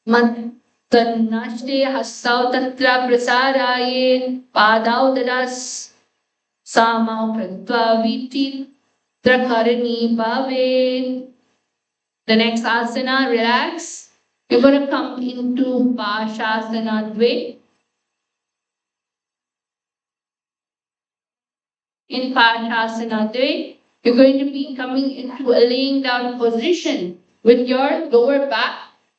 Mantanashte Hassau Tatra Prasaraye, Padau Dadas Samau Pratva Vichitra Karani Bhave. The next asana, relax. You're going to come into Pashasana Dve. In Pashasana Dve, you're going to be coming into a laying down position with your lower back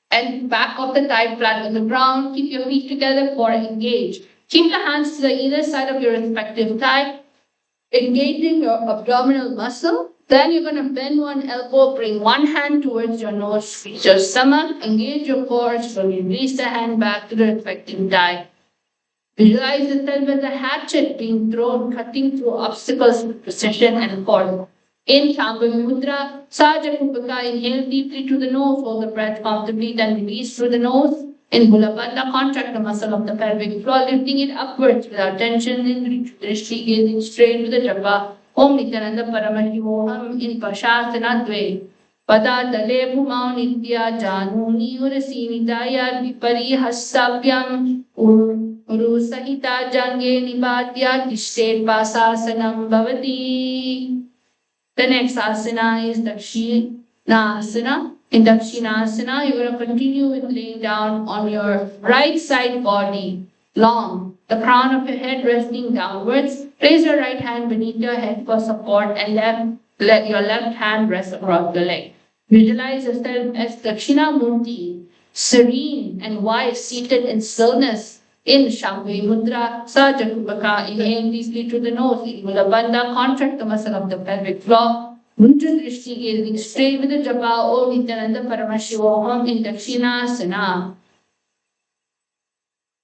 and back of the thigh flat on the ground. Keep your feet together for engage. Keep your hands to the either side of your respective thigh, engaging your abdominal muscle. Then you're going to bend one elbow, bring one hand towards your nose, reach your stomach, engage your core, slowly release the hand back to the respective thigh. Visualize yourself as a hatchet being thrown, cutting through obstacles with precision and force. In Shambhavi Mudra, Saja Kumbhaka, inhale deeply through the nose, hold the breath comfortably, then release through the nose. In Mulabandha, contract the muscle of the pelvic floor, lifting it upwards without tension. In Drishti, gazing straight to the japa. Om Nithyananda Paramashivoham in Pashasana Dve. Pada Dale Bhumau Nitya Januni Urasinitaya Vipari Hassabhyam Uru Sahita Jange Nibadya Tishtet Pasasanam Bhavati. The next asana is Dakshinasana. In Dakshinasana, you're going to continue with laying down on your right side body, long, the crown of your head resting downwards. Place your right hand beneath your head for support and let your left hand rest across the leg. Visualize yourself as Dakshinamurti, serene and wise, seated in stillness. In Shambhavi Mudra, Saja Kumbhaka, inhale deeply through the nose. In Mulabandha, contract the muscle of the pelvic floor. Nutya Drishti gazing straight with the japa, Om Nithyananda Paramashivoham in Dakshinasana.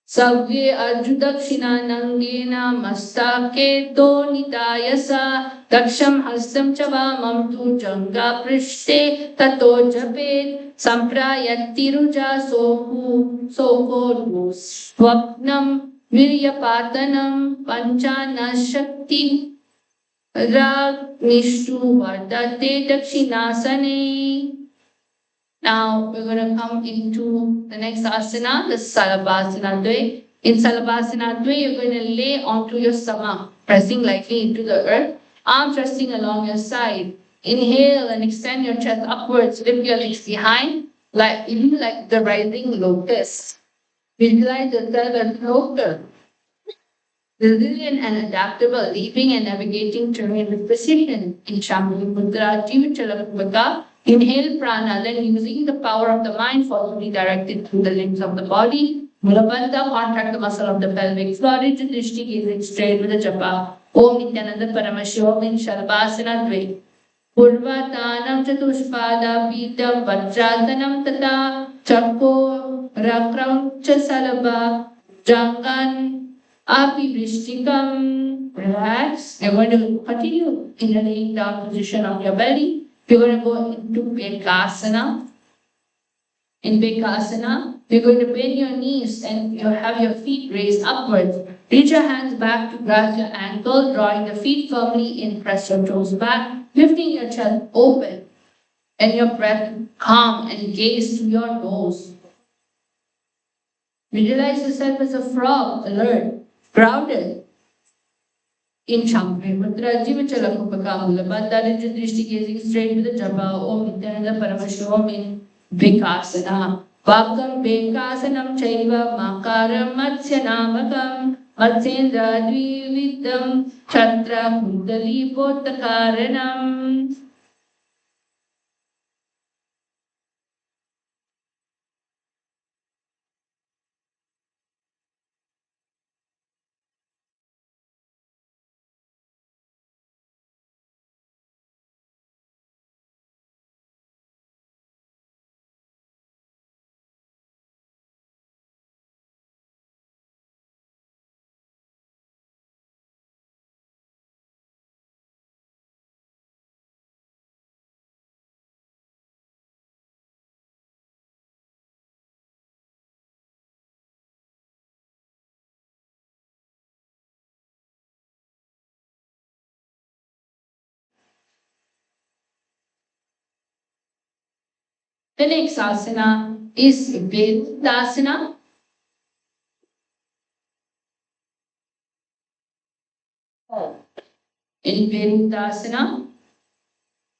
Savye Arjudakshina Nangena Mastake To Nitayasa Daksham Hastam Chavamam Tu Janga Prishte Tato Japet Samprayati Ruja Sohu Soko Swapnam Viryapatanam Panchana Shakti Rag Nishtu Vardate Dakshinasane. Now we're going to come into the next asana, the Salabhasana Dve. In Salabhasana Dve, you're going to lay onto your stomach, pressing lightly into the earth, arms resting along your side. Inhale and extend your chest upwards, lift your legs behind, like the rising lotus. Visualize yourself as lotus, resilient and adaptable, leaping and navigating terrain with precision. In Shambhavi Mudra, Jivachala inhale prana, then using the power of the mind, forcefully directed through the limbs of the body. Mulabandha, contract the muscle of the pelvic floor. Drishti gazing straight with the japa. Om Nithyananda Paramashiva in Shalabhasana Dve. Purvatanam Chatushpada Pitam Vajratanam Tata Chakko Rakram Chasalabha Jangan Api Vrishtikam. Relax. You're going to continue in the laying down position of your belly. You're going to go into Bekasana. In Bekasana, you're going to bend your knees and you have your feet raised upwards. Reach your hands back to grasp your ankle, drawing the feet firmly in, press your toes back, lifting your chest open and your breath calm and gaze to your nose. Visualize yourself as a frog, alert, grounded. In Shampri Mudra, Jivachala Kupakamula, Bandharija Drishti gazing straight to the Japa, Om Nithyananda Paramashiva in Vikasana. Vakam Vekasanam Chaiva Makaram Matsyanamagam Matsendra Dvividam Chatra Kundali Potakaranam. The next asana is Vedasana. In Vedasana,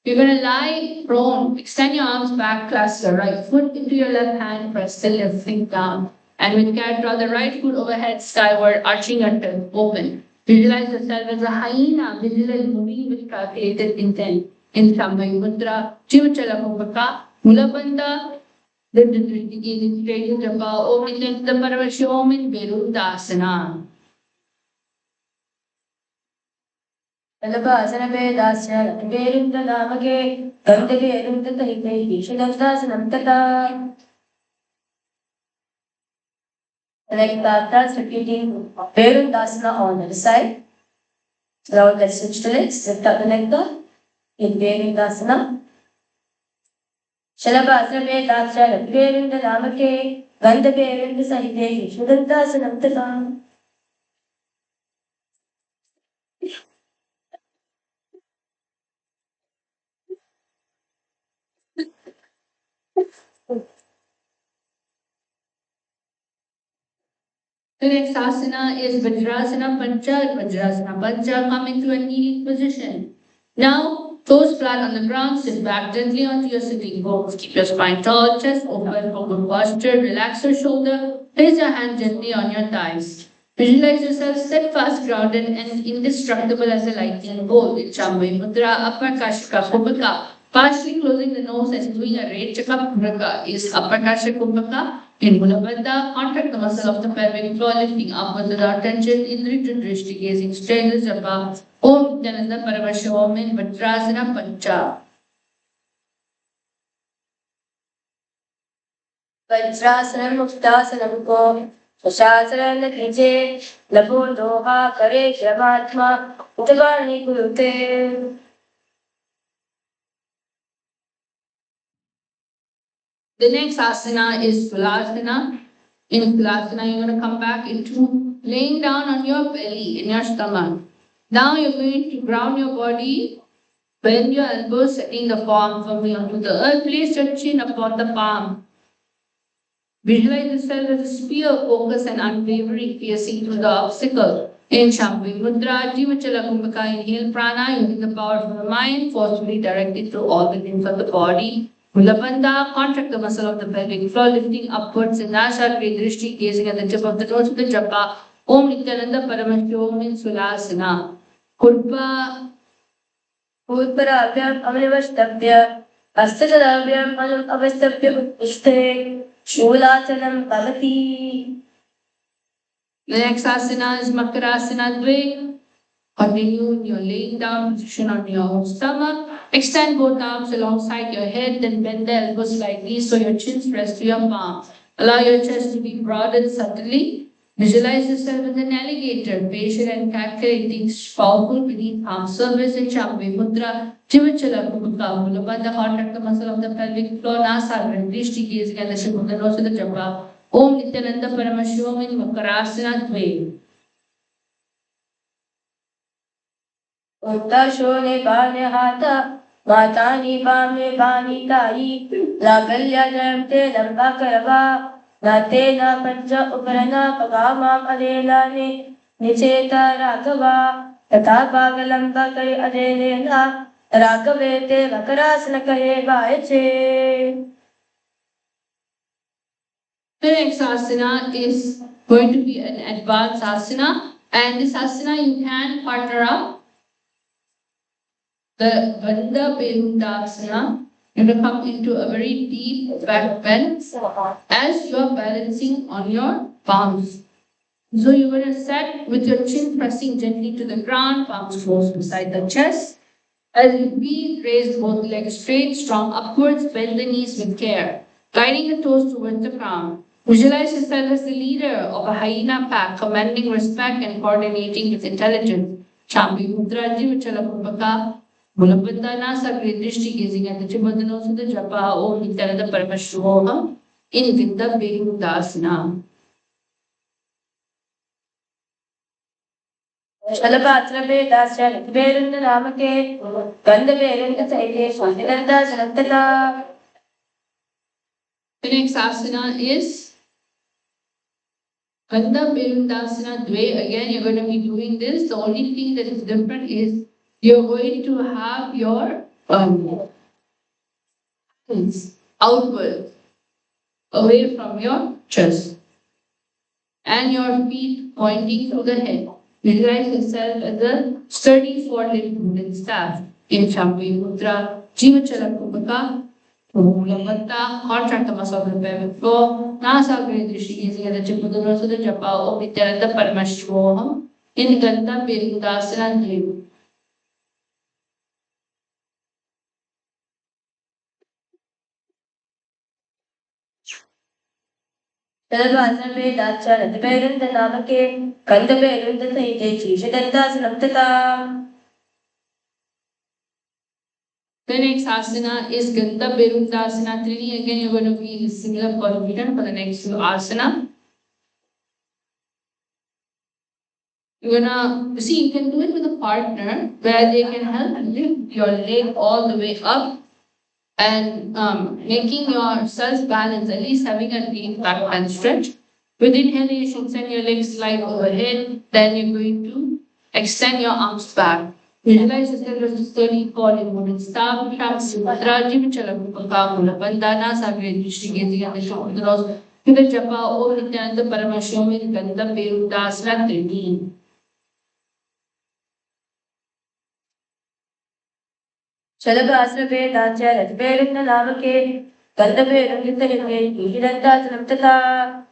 you're going to lie prone, extend your arms back, clasp your right foot into your left hand, press the left thing down. And with cat, draw the right foot overhead skyward, arching your tongue open. Visualize yourself as a hyena, visualize moving with calculated intent. In Shambhavi Mudra, Jivachala Kumbhaka, Mulabandha, the gazing straight to Japa, Om Nithyananda Paramashiva Om in Vedasana. Vedasya, Verunda Namake, Gandhage Erunda Tahite, Shanandasanam Tata. Like that, that's repeating Verundasana on the side. Now let's switch to legs, lift up the leg in Verundasana. Shalabhasana Vedasya, Verunda Namake, Gandhage Erunda Tahite, Shanandasanam Tata. The next asana is Vajrasana Pancha. Vajrasana Pancha, coming to a kneeling position. Now, toes flat on the ground, sit back gently onto your sitting bones. Keep your spine tall, chest open for good posture. Relax your shoulder. Place your hand gently on your thighs. Visualize yourself steadfast, grounded, and indestructible as a lightning bolt. In Shambhavi Mudra, Upper Kashika Kumbhaka. Partially closing the nose and doing a Rechaka Kumbhaka is Upper Kashika Kumbhaka. In Mulabandha, contract the muscle of the pelvic floor, lifting upwards without tension. In Riju Drishti, gazing straight as Japa. Om Nithyananda Paramashiva Om in Vajrasana Pancha. Vajrasanam Muktasanam Ko, Shashasaran Kriche, Labun Doha Kare Shramatma, Utavani Kurute. The next asana is Sulasana. In Sulasana, you're going to come back into laying down on your belly, in your stomach. Now you're going to ground your body, bend your elbows, setting the palm firmly onto the earth. Place your chin upon the palm. Visualize yourself as a spear, focus and unwavering, piercing through the obstacle. In Shambhavi Mudra, Jivachala Kumbhaka, inhale prana using the power of the mind, forcefully directed through all the limbs of the body. Mulabandha, contract the muscle of the pelvic floor, lifting upwards. In Nasha, create drishti, gazing at the tip of the nose with the japa. Om Nithyananda Paramashiva Om in Sulasana. Kurpa. Purparavyam Amanavastabhya, Astadavyam Anam Avastabhya Utte, Shulasanam Bhavati. The next asana is Makarasana Dve. Continue in your laying down position on your stomach. Extend both arms alongside your head, then bend the elbows slightly so your chin rests to your palm. Allow your chest to be broadened subtly. Visualize yourself as an alligator, patient and calculating, powerful beneath palm surface in Shambhavi Mudra. Jivachala Kumbhaka, Mulabandha, contract the muscle of the pelvic floor, Nasa, Drishti, gazing at the tip of the nose with the japa. Om Nithyananda Paramashiva in Makarasana Dve. Uttashone Bane Hata, Matani Bame Bani Tai, La Galya Jamte Lamba Karava, Nate na pancha uparana pagamam adelane nicheta raghava tata bhagalamba kare adelena raghavete vakarasana kare vayache. The next asana is going to be an advanced asana, and this asana you can partner up. The Bandha Perundasana, you will come into a very deep back bend as you are balancing on your palms. So you're going to sit with your chin pressing gently to the ground, palms close beside the chest. As you breathe, raise both legs straight, strong upwards, bend the knees with care, guiding the toes towards the crown. Visualize yourself as the leader of a hyena pack, commanding respect and coordinating with intelligence. Champi Mudra Jivachala Kumbhaka, Mulabandana Sagri Drishti, gazing at the tip of the nose of the japa, Om Nithyananda Paramashiva, in Vinda Behudasana. Shalabhatra Dasya Berunda Namake Ganda Berunda Saide Shantilanda Sanantala. The next asana is Bandha Perundasana Dve. Again, you're going to be doing this. The only thing that is different is you're going to have your hands outward, away from your chest, and your feet pointing to the head. Visualize yourself as a sturdy four-limbed wooden staff in Champi Mudra, Jivachala Kumbhaka. Mulabata, contract the muscle of the pelvic floor. Nasa Gridrishi, gazing at the tip of the nose of the japa, Om Nithyananda Paramashiva, in Ganda Perundasana Dve. Shalabhatra Dasya Berunda Namake Ganda Berunda Saide Shantilanda Sanantala. The next asana is Ganda Perundasana Trini. Again, you're going to be in a similar position for the next few asana. You're gonna see, you can do it with a partner where they can help lift your leg all the way up and making yourself balance, at least having a deep back and stretch. With inhalation, send your legs slide overhead. Then you're going to extend your arms back. Visualize yourself as a sturdy falling wooden staff. Mudra, Jivachala Kumbhaka, Mulabandana, Sagre Drishti, gazing at the top of the nose. To the japa, Om Nithyananda Paramashiva, Ganda Perundasana Trini. Shalabhatra Dasya Berunda Namake Ganda Berunda Saide Shantilanda Sanantala.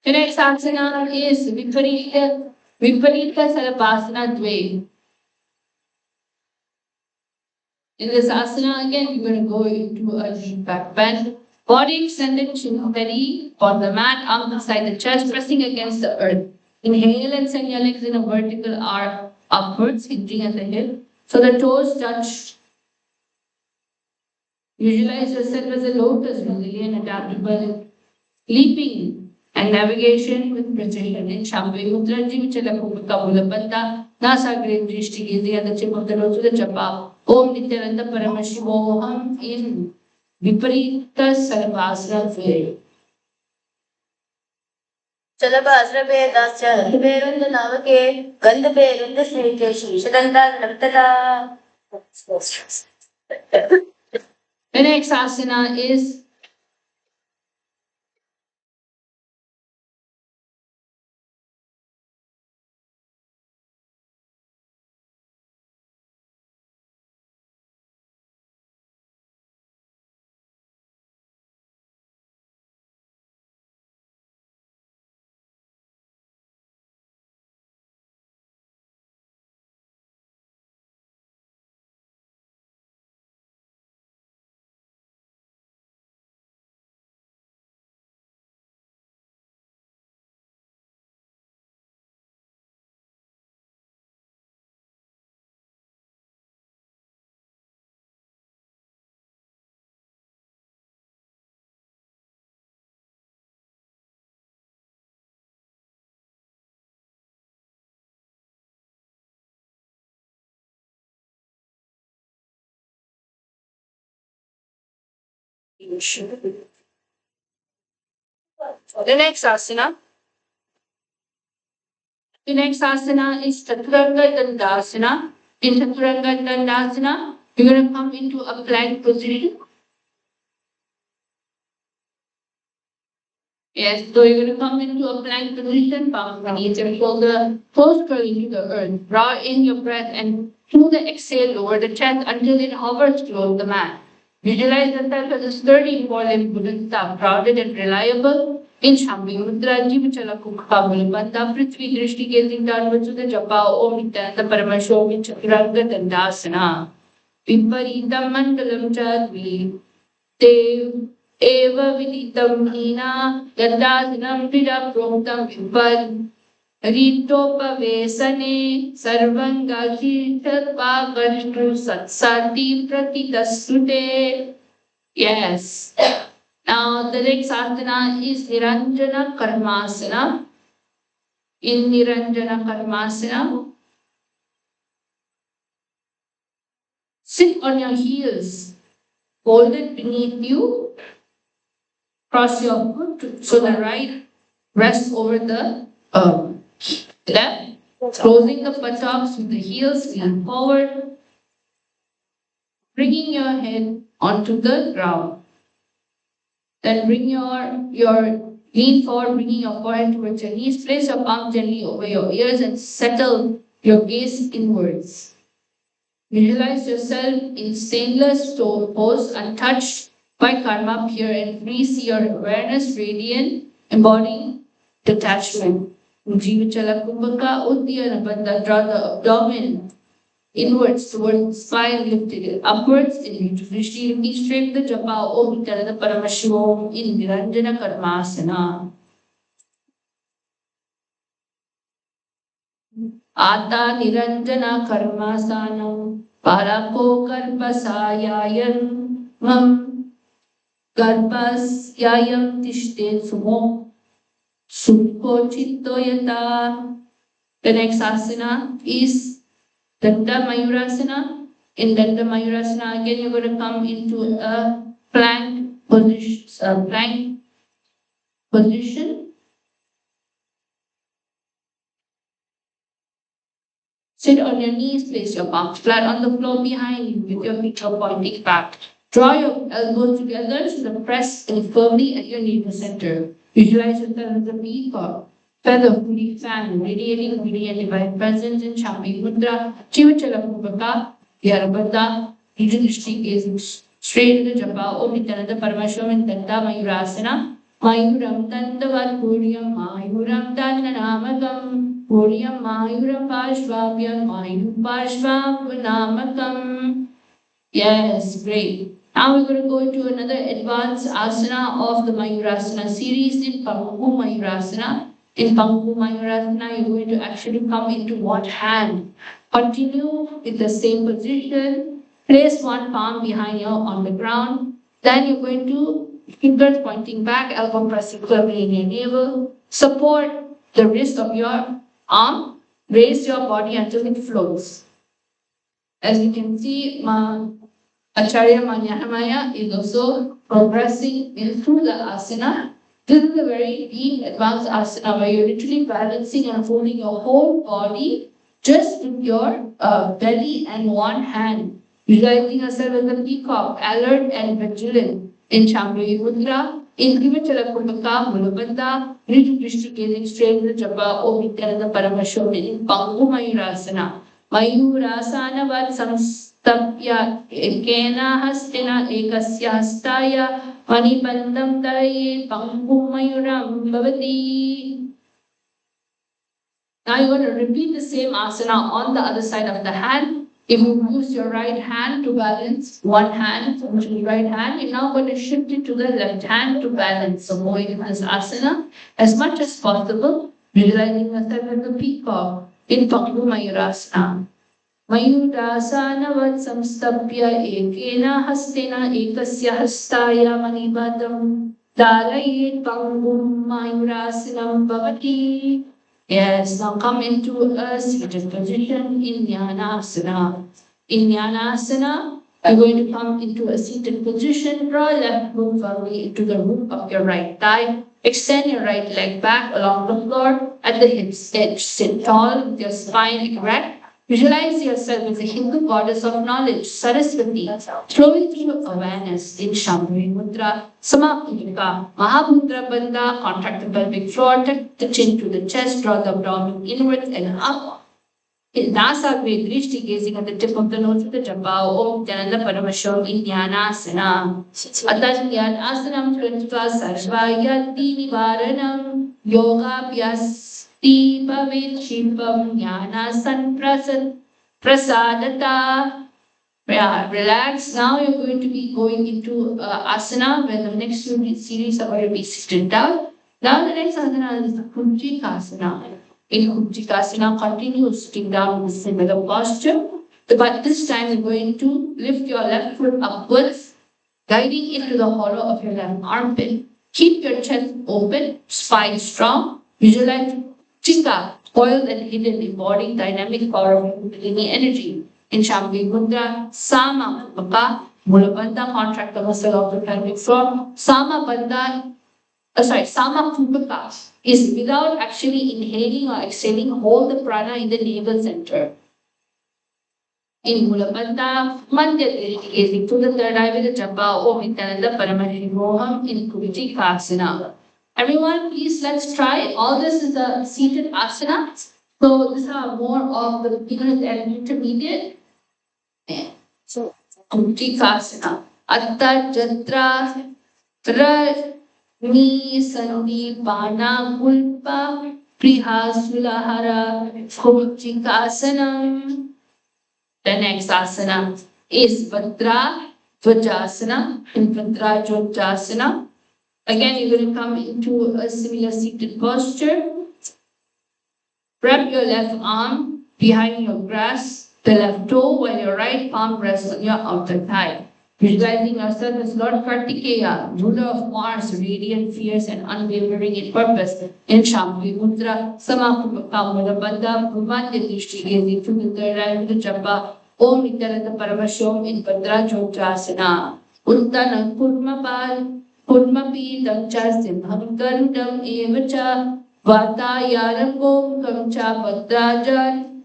The next asana is Viparita Sarabhasana Dve. In this asana, again, you're going to go into a deep back bend. Body extended, chin steady on the mat, arms inside the chest, pressing against the earth. Inhale and send your legs in a vertical arc upwards, hinging at the hip. So the toes touch. Visualize yourself as a lotus, resilient, adaptable, leaping and navigation with precision. In Shambhavi Mudra, Jivachala Kumbhaka Mulabandha, Nasa Great Drishti, gazing at the tip of the nose of the japa. Om Nithyananda Paramashivoham in Viparita Sarvasana Dve. Shalabhatra Dasya Berunda Namake Ganda Berunda Saide Shantilanda Sanantala. The next asana is The next asana. The next asana is Chaturanga Dandasana. In Chaturanga Dandasana, you're going to come into a plank position. Yes, so you're going to come into a plank position, palm beneath your shoulder, toes curling to the earth. Draw in your breath and through the exhale lower the chest until it hovers close the mat. Visualize yourself as a sturdy four-limbed Buddha staff, grounded and reliable. In Shambhi Mudra, Jivachala Kukha Mulabandha, Prithvi Drishti gazing downwards to the Japa, Om Nithyananda Paramashiva, Chaturanga Dandasana. Viparitam Mandalam Chadvi, Dev. Eva viditam hina dandasanam pida proktam vipad ritopavesane sarvanga kirtatva vashtu satsati pratitastute. Yes. Now the next asana is Niranjana Karmasana. In Niranjana Karmasana, sit on your heels, hold it beneath you. Cross your foot so the right rests over the left, closing the buttocks with the heels, lean forward, bringing your head onto the ground. Then bring your lean forward, bringing your forehead towards your knees. Place your palm gently over your ears and settle your gaze inwards. Visualize yourself in stainless stone pose, untouched by karma, pure and free. See your awareness radiant, embodying detachment. Jivachala Kumbhaka Uddiyana Bandha. Draw the abdomen inwards towards the spine, lifted it upwards in Drishti. Looking straight the Japa Om Nithyananda Paramashiva in Niranjana Karmasana. Ata Niranjana Karmasanam Parako Karpasayayam Mam Garbhasyayam Tishte Sumo Sukho Chittoyata. The next asana is Danta Mayurasana. In Danta Mayurasana, again you're going to come into a plank position. Sit on your knees, place your palms flat on the floor behind you with your feet pointing back. Draw your elbows together so the press in firmly at your navel center. Visualize yourself as a peacock, feather fully fan, radiating radiant divine presence in Shambhi Mudra, Jivachala Kumbhaka, Yarabandha, Drishti gazing straight into the Japa, Om Nithyananda Paramashiva in Danta Mayurasana. Mayuram Dandavat Puryam Mayuram Dandanamakam Puryam Mayuram Pashvabhyam Mayuram Pashvabhanamakam. Yes, great. Now we're going to go into another advanced asana of the Mayurasana series in Pangu Mayurasana. In Pangu Mayurasana, you're going to actually come into one hand. Continue with the same position. Place one palm behind you on the ground. Then you're going to fingers pointing back, elbow pressing firmly in your navel. Support the wrist of your arm. Raise your body until it floats. As you can see, Acharya Manyahamaya is also progressing through the asana. This is a very deep, advanced asana where you're literally balancing and holding your whole body just with your belly and one hand. Visualizing yourself as a peacock, alert and vigilant. In Shambhi Mudra, in Jivachala Kumbhaka Mulabandha, Drishti gazing straight into the Japa, Om Nithyananda Paramashiva in Pangu Mayurasana. Mayurasana Vat Samstapya Ekena Hastina Ekasya Hastaya Manibandam Daraye Pangu Mayuram Bhavati. Now you're going to repeat the same asana on the other side of the hand. If you use your right hand to balance one hand, so the right hand, you're now going to shift it to the left hand to balance. So going in this asana as much as possible, visualizing yourself as a peacock in Pangu Mayurasana. Mayurasana vat samstapya ekena hastena ekasya hastaya manibandam dalayet Pangu Mayurasanam bhavati. Yes, now come into a seated position in Jnanasana. In Jnanasana, You're going to come into a seated position. Draw left foot firmly into the root of your right thigh. Extend your right leg back along the floor at the hip's edge. Sit tall with your spine erect. Visualize yourself as a Hindu goddess of knowledge, Saraswati, flowing through awareness in Shambhavi Mudra, Samapulika, Mahamudra Bandha, contract the pelvic floor, tuck the chin to the chest, draw the abdomen inwards and up. Nasa Drishti, gazing at the tip of the nose with the japa, Om Nithyananda Paramashiva in Dhyanasana. Atat Dhyanasana Krishva Sarva Yati Nivaranam Yoga Pyasti Bhavit Shipam Dhyanasan Prasadata. Yeah, relax. Now you're going to be going into asana, where the next few series are going to be seated down. Now the next asana is the Asana. In Asana, continue sitting down in similar posture. But this time you're going to lift your left foot upwards, guiding into the hollow of your left armpit. Keep your chest open, spine strong. Visualize Chika, coiled and hidden, embodying dynamic power of Kundalini energy. In Shambhavi Mudra, Sama Papa, Mula Bandha, contract the muscle of the pelvic floor. Sama Kupaka is without actually inhaling or exhaling, hold the prana in the navel center. In Mula Bandha, Madhya gazing to the third eye with the japa, Om Nithyananda Paramashiva in Asana. Everyone, please let's try. All this is a seated asana. So these are more of the beginners and intermediate. So Asana. Atta Jatra Rani Sandi Bana Kulpa Priha Sulahara Asana. The next asana is Bhadra Dvajasana and Bhadra Dvajasana. Again, you're going to come into a similar seated posture. Wrap your left arm behind your grasp the left toe while your right palm rests on your outer thigh. Visualizing yourself as Lord Kartikeya, ruler of Mars, radiant, fierce, and unwavering in purpose. In Shambhavi Mudra, Samapupaka Bandha, Bhumadya Drishti, gazing through the third eye with the japa, Om Nithyananda Paramashiva in Bhadra Jyotrasana. Uttana Kurmapal, Kurmapi Damcha Simham Gandam Evacha, Vata Yarangom Kamcha Bhadrajan,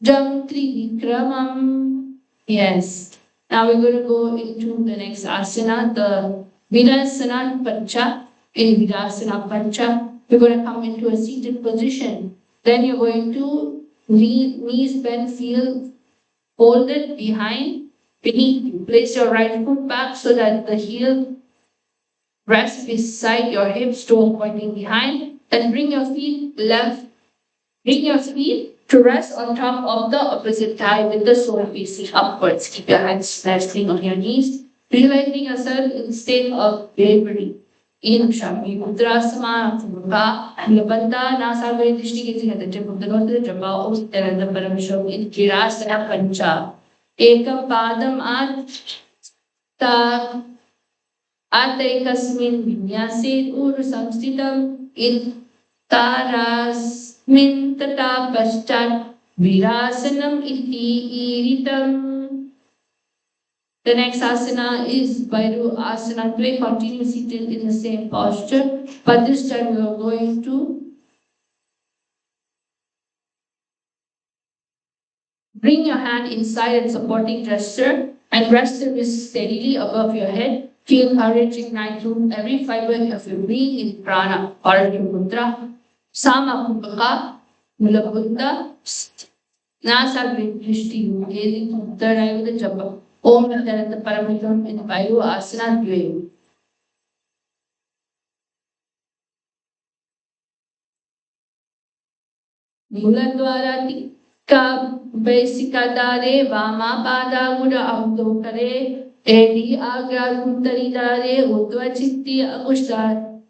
Jam Trivikramam. Yes. Now we're going to go into the next asana, the Virasana Pancha. In Virasana Pancha, we're going to come into a seated position. Then you're going to knees bent, feel folded beneath you. Place your right foot back so that the heel rests beside your hips, toe pointing behind. Then bring your feet to rest on top of the opposite thigh with the sole facing upwards. Keep your hands resting on your knees, visualizing yourself in the state of bravery. In Shambhavi Mudra, Samapulika, Bandha, Nasa Drishti, gazing at the tip of the nose to the japa, Om Nithyananda Paramashiva in Virasana Pancha. Ekam Padam Ataikasmin Vinyase Uru Samstitam in Tarasmin Tata Paschat Virasanam Iti Iritam. The next asana is Bairu Asana. Play continue seated in the same posture, but this time we are going to bring your hand inside and supporting gesture and rest the wrist steadily above your head. Feel courage ignite through every fiber of your being in prana, Paramashiva Mudra, Sama Kupaka, Mula Buddha, Nasa Drishti, gazing from the third eye with the japa. Om Nithyananda Paramashiva in Vayu Asana Dve. Muladwara Tika Besika Dare, Vama Pada Guda Avdo Kare, Edi Agra Kuntari Dare, Udva Chitti Agushtar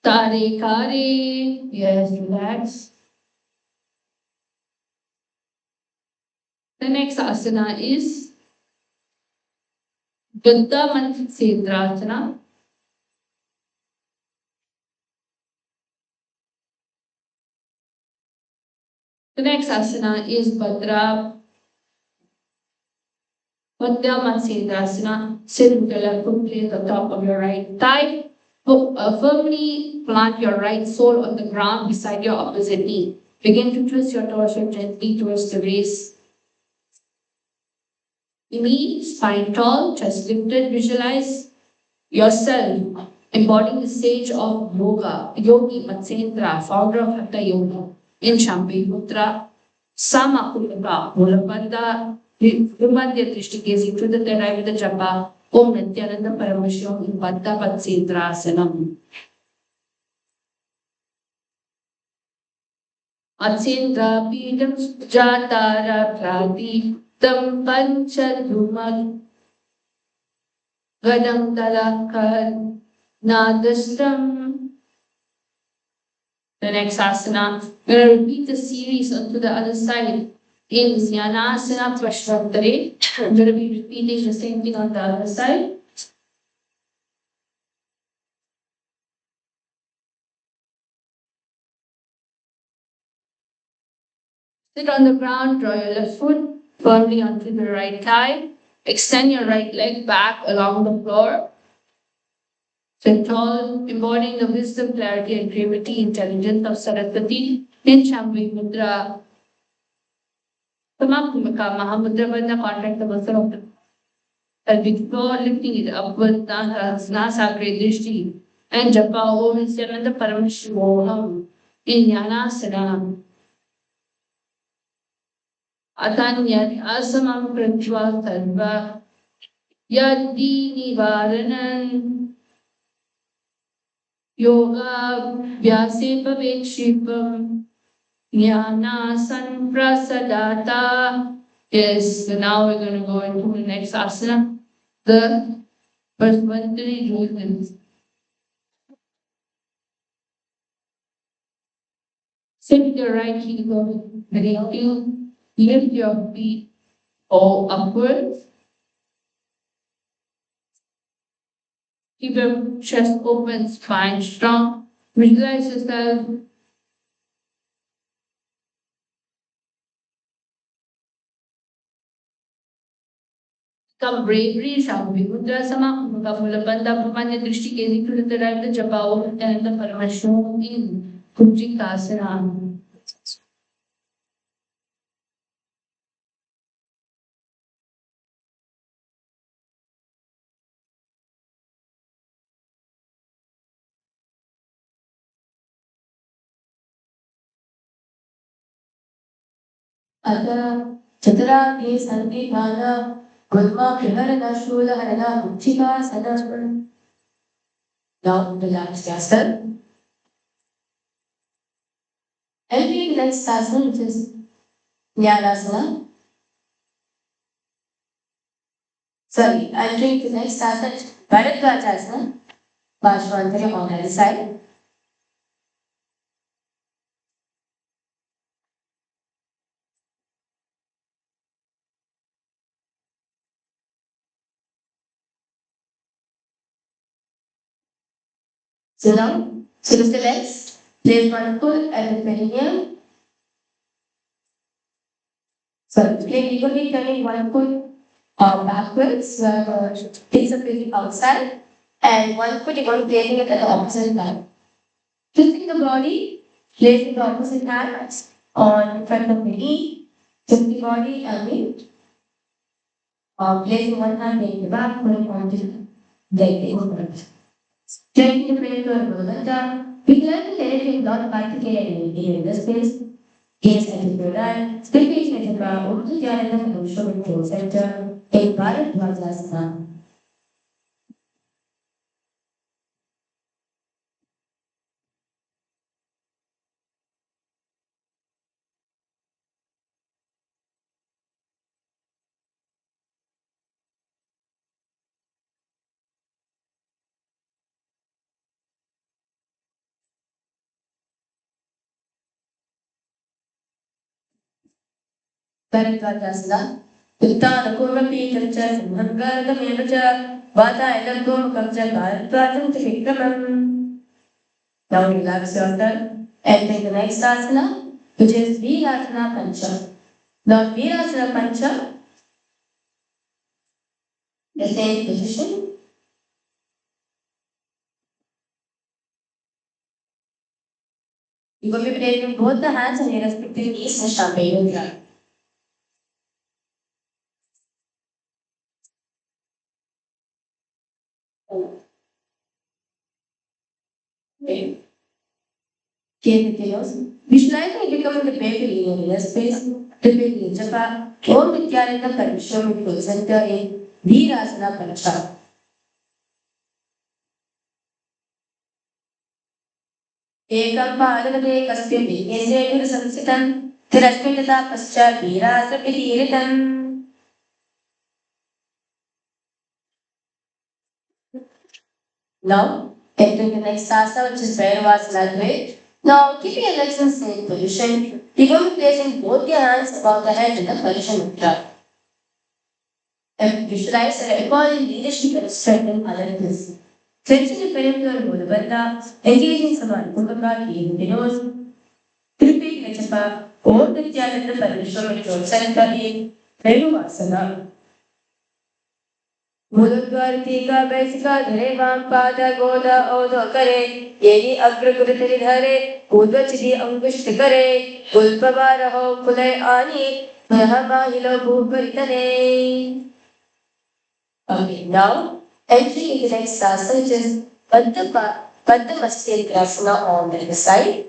Tare Kare. Yes, relax. The next asana is Buddha Mansidrasana. The next asana is Bhadra Madhyamasindasana, sit with your left foot placed on top of your right thigh. Firmly plant your right sole on the ground beside your opposite knee. Begin to twist your torso gently towards the base. Knee, spine tall, chest lifted. Visualize yourself embodying the sage of yoga, Yogi Matsyendra, founder of Hatha Yoga, in Champi Mudra, Samakulapa, Mulapanda, Vimadya Drishti, gazing to the third eye with the japa, Om Nithyananda Paramashiva in Baddha Patsendrasanam. Matsyendra Pidam Jatara Prati Tam Panchadumag Gadam Talakar Nadastam. The next asana, we're going to repeat the series onto the other side. In Vinyasa Krama, we're going to be repeating the same thing on the other side. Sit on the ground, draw your left foot firmly onto the right thigh. Extend your right leg back along the floor. Sit tall, embodying the wisdom, clarity, and creativity, intelligence of Saraswati in Shambhavi Mudra. Samakumaka Mahamudra Bandha, contract the muscle of the pelvic floor, lifting it upwards, Nasakre Drishti, and Japa Om Nithyananda Paramashiva in Jnanasana. Atanyat asamam kritva sarva yadi nivaranan yoga vyase pavekshipam jnanasan prasadata. Yes, so now we're going to go into the next asana. The first one to do. Sit with your right heel going very still. Lift your feet all upwards. Keep your chest open, spine strong. Visualize yourself come bravery, Shambhavi Mudra, Samakumaka Mulapanda, Pramanya Drishti, gazing to the right, the Japa Om and the Paramashiva in Kunjikasana. Atha Chaturabhi Sandipana Gulma Priharana Shulaharana Muchikasana. Now relax yourself. Entering the next asana, which is Jnanasana. Sorry, entering the next asana, Bharadvajasana. Parshvantara on the other side. So now, switch the legs. Place one foot at the perineum. So, equally turning one foot backwards, face the feet outside, and one foot you're going to placing it at the opposite side. Twisting the body, placing the opposite hand on front of the knee, twist the body and knee. Placing one hand in the back, pulling onto the leg in front. Gently bring your Rolanda. We learn the territory not particularly in this space. Gaze at the right, still facing at the ground, over the Jnana and show in the center, in Bharadvajasana. Bharadvajasana. Uttana Kurvapi Kalcha Samhangarga Mevacha Vata Elam Kamcha Bharadvajam Trikramam. Now relax yourself and take the next asana, which is Virasana Pancha. Now Virasana Pancha, the same position. You will be placing both the hands on your respective knees and champagne drum. Okay. Visualizing becoming the baby in your space, repeating japa, Om Nithyananda Parishram will center in Virasana Prancha. एकं पादवते कस्मिन् विन्यस्येन संस्थितं तिरस्मिन् तथा पश्चात् वीरासप्रतीरितम्. Now, entering the next asana, which is Paramashiva grade. Now, keeping your legs in same position, you're going to be placing both your hands above the head in the Parisha Mudra. And visualize a recalling leadership and strengthen alertness. Clenching the perimeter of the Bandha, engaging someone who cannot hear the nose, repeat the japa, Om Nithyananda Parishram will center in Paramashiva. मूलद्वारती का बैसिका धरे वाम पाद गोदा औदो करे येगी अग्र गुरुतरी धरे उद्वचिति अंकुश करे उल्पवार हो फुले आनी यह माहिलो भूपरितने. Okay, now entering into the next asana, which is Padmasasana on the other side.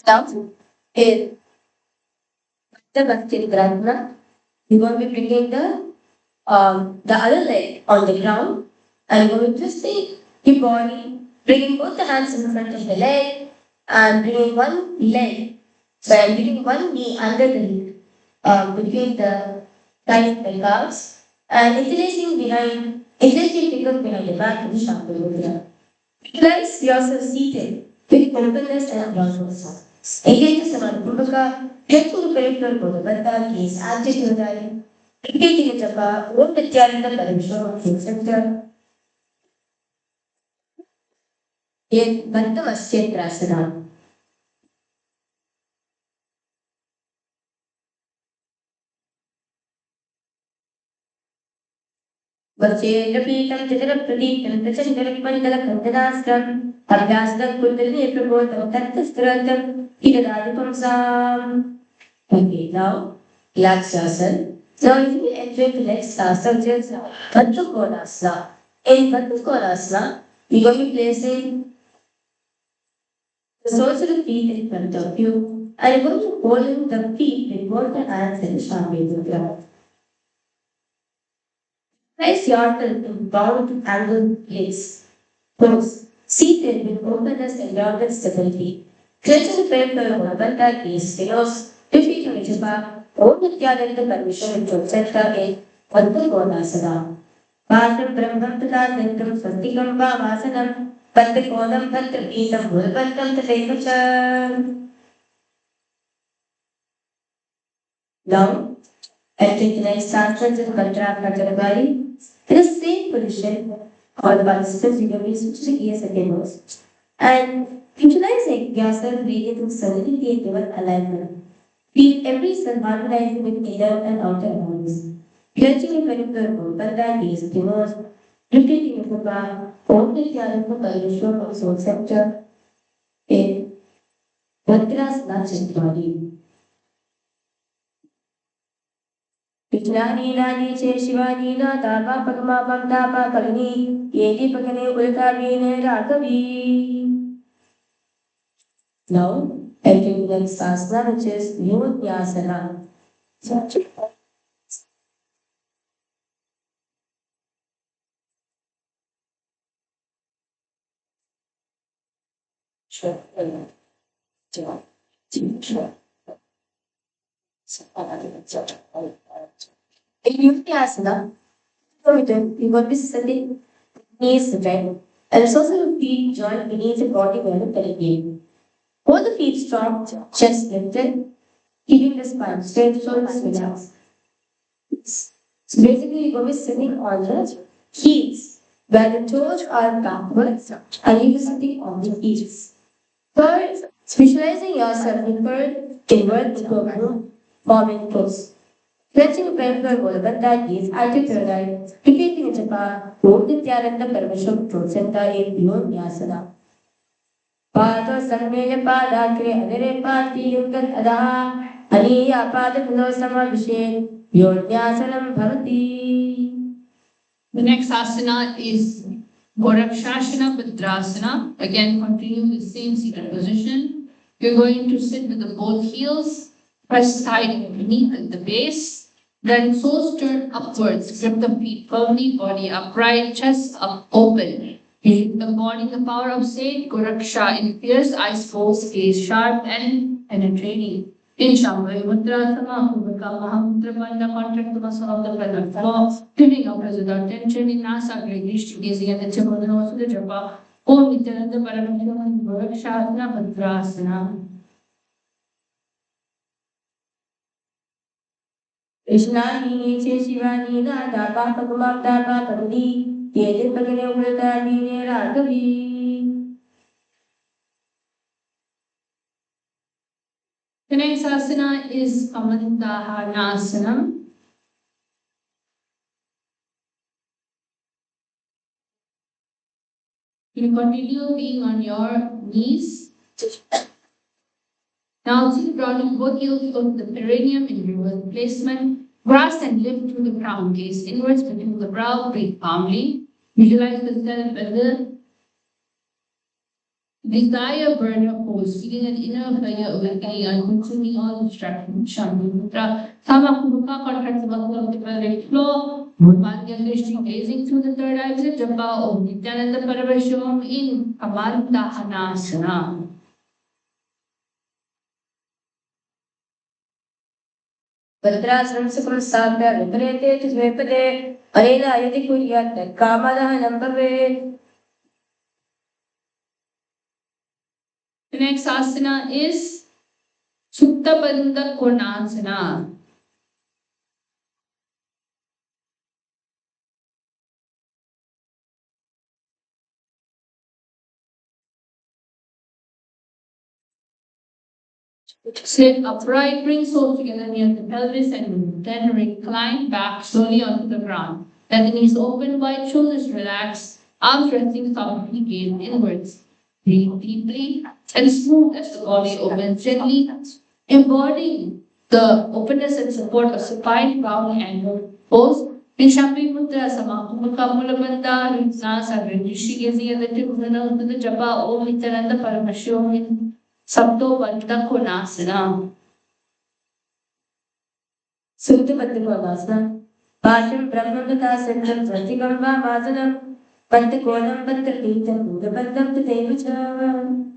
Now, in the Bhakti Grantha, you're going to be bringing the other leg on the ground and you're going to twisting your body, bringing both the hands in front of the leg and bringing one leg, and bringing one knee under the leg, between the thighs and calves, and interlacing your fingers behind the back of the Shambhala Mudra. Visualize yourself seated with openness and arousal. Engage the Samadhi get to the peripheral for the Bandha, gaze active to the eye. Repeating the japa, Om Nithyananda Parishram will center in Padmasasana. Vajrapītam Chitrapradeepam Prachandaramandalam Abhyastam Kundalini Prabodham Tattastharatam Idadadipam Sam. Okay, now relax yourself. Now you will enter the next asana, which is Padmakonasana. In Padmakonasana, you are going to be placing the soles of the feet in front of you and you are going to hold the feet with both the hands in the Shambhala. Place yourself in bound angle place. Pose. Seated with openness and grounded stability. Clenching the peripheral of the Bandha, gaze stinos. Repeating the japa, Om Nithyananda Parishram will center in Padmakonasana. Padam Brahmam Tata Nendram Svantikam Vamasanam Padmakonam Bhatrapeetam Mulbandam Tatevacham. Now, entering the next asana is Mantra. In the same position, all the participants you can be switching gears again and visualizing yourself breathing through serenity and divine alignment. Feel every cell harmonizing with inner and outer organs. Clenching your peripheral Bandha, gaze inwards, repeating the japa, Om Nithyananda Parishram of soul center in Vajrasana Chandradi. Vijnani Nani Che Shivani Na Tapa Pagama Pagdapa Pagani Yedi Pagane Ulkavine Ragavi. Now, entering the next asana, which is Vinyasa Krama. In Vinyasa, you're going to be sitting knees bent and soles of your feet joined beneath the body where the pelvic. Hold the feet strong, chest lifted, keeping the spine straight, shoulders relaxed. So basically, you're going to be sitting on the heels, where the toes are backwards, and you're sitting on the heels. Third, visualizing yourself in bird inward into a group, forming pose. Stretching the pelvic Mulabandha is articulated, repeating Japa, Om Nithyananda Paramashiva Throat Center in Vinyasa. Pato Samya Padakre Adere Pati Yungat Adaha Aniya Padakulo Samabhishen Yonyasanam Bhavati. The next asana is Gorakshasana Bhadrasana. Again, continue the same seated position. You're going to sit with the both heels, press tight beneath at the base, then toes turn upwards, grip the feet firmly, body upright, chest up open. Using the body, the power of Sage, Goraksha in fierce eyes closed, gaze sharp and penetrating. In Shambhavi Mudra, Samahubhaka, Mahamudra, Banda, contract the muscle of the pelvic floor, giving up as without tension in Nasa, great dish, gazing at the tip of the nose of the Japa. Om Nithyananda Paramashiva, Gorakshasana, Bhadrasana. Krishnani, Shivani, Nada, Papa, Gumabda, Papa, Rudi, Yedin Pagane, Ulta, Nine, Ragavi. The next asana is Kamandahanasana. You continue being on your knees. Now sit proudly, both heels go to the perineum in reverse placement. Grasp and lift through the crown, gaze inwards between the brow, breathe calmly. Visualize the self as a desire burner pose, feeling an inner fire awakening and consuming all distractions. Shambhu Mudra. Samakuruka contracts the muscle of the pelvic floor. Mudmanya Drishti, gazing through the third eye with Japa Om Nithyananda Paramashivam in Kamandahanasana. Vadrasram Sukrasabhya Viparete Svepade Arena Ayati Kuryat Kamadahanam Bhavet. The next asana is Sutta Bandha Konasana. Sit upright, bring soles together near the pelvis and then recline back slowly onto the ground. Let the knees open wide, shoulders relaxed, arms resting softly, gaze inwards. Breathe deeply and smooth as the body opens gently, embodying the openness and support of supine round angle pose. In Shambhavi Mudra, Samahubhaka, Mulabandha, Vinyasa Krama, gazing at the tip of the nose with the Japa Om Nithyananda Paramashiva. Sabdo Bandha Konasana. Sutta Bandha Pasham Brahmavata Sendam Svatikam Vasanam Pantakonam Pantapitam Budabandam Tadevacha.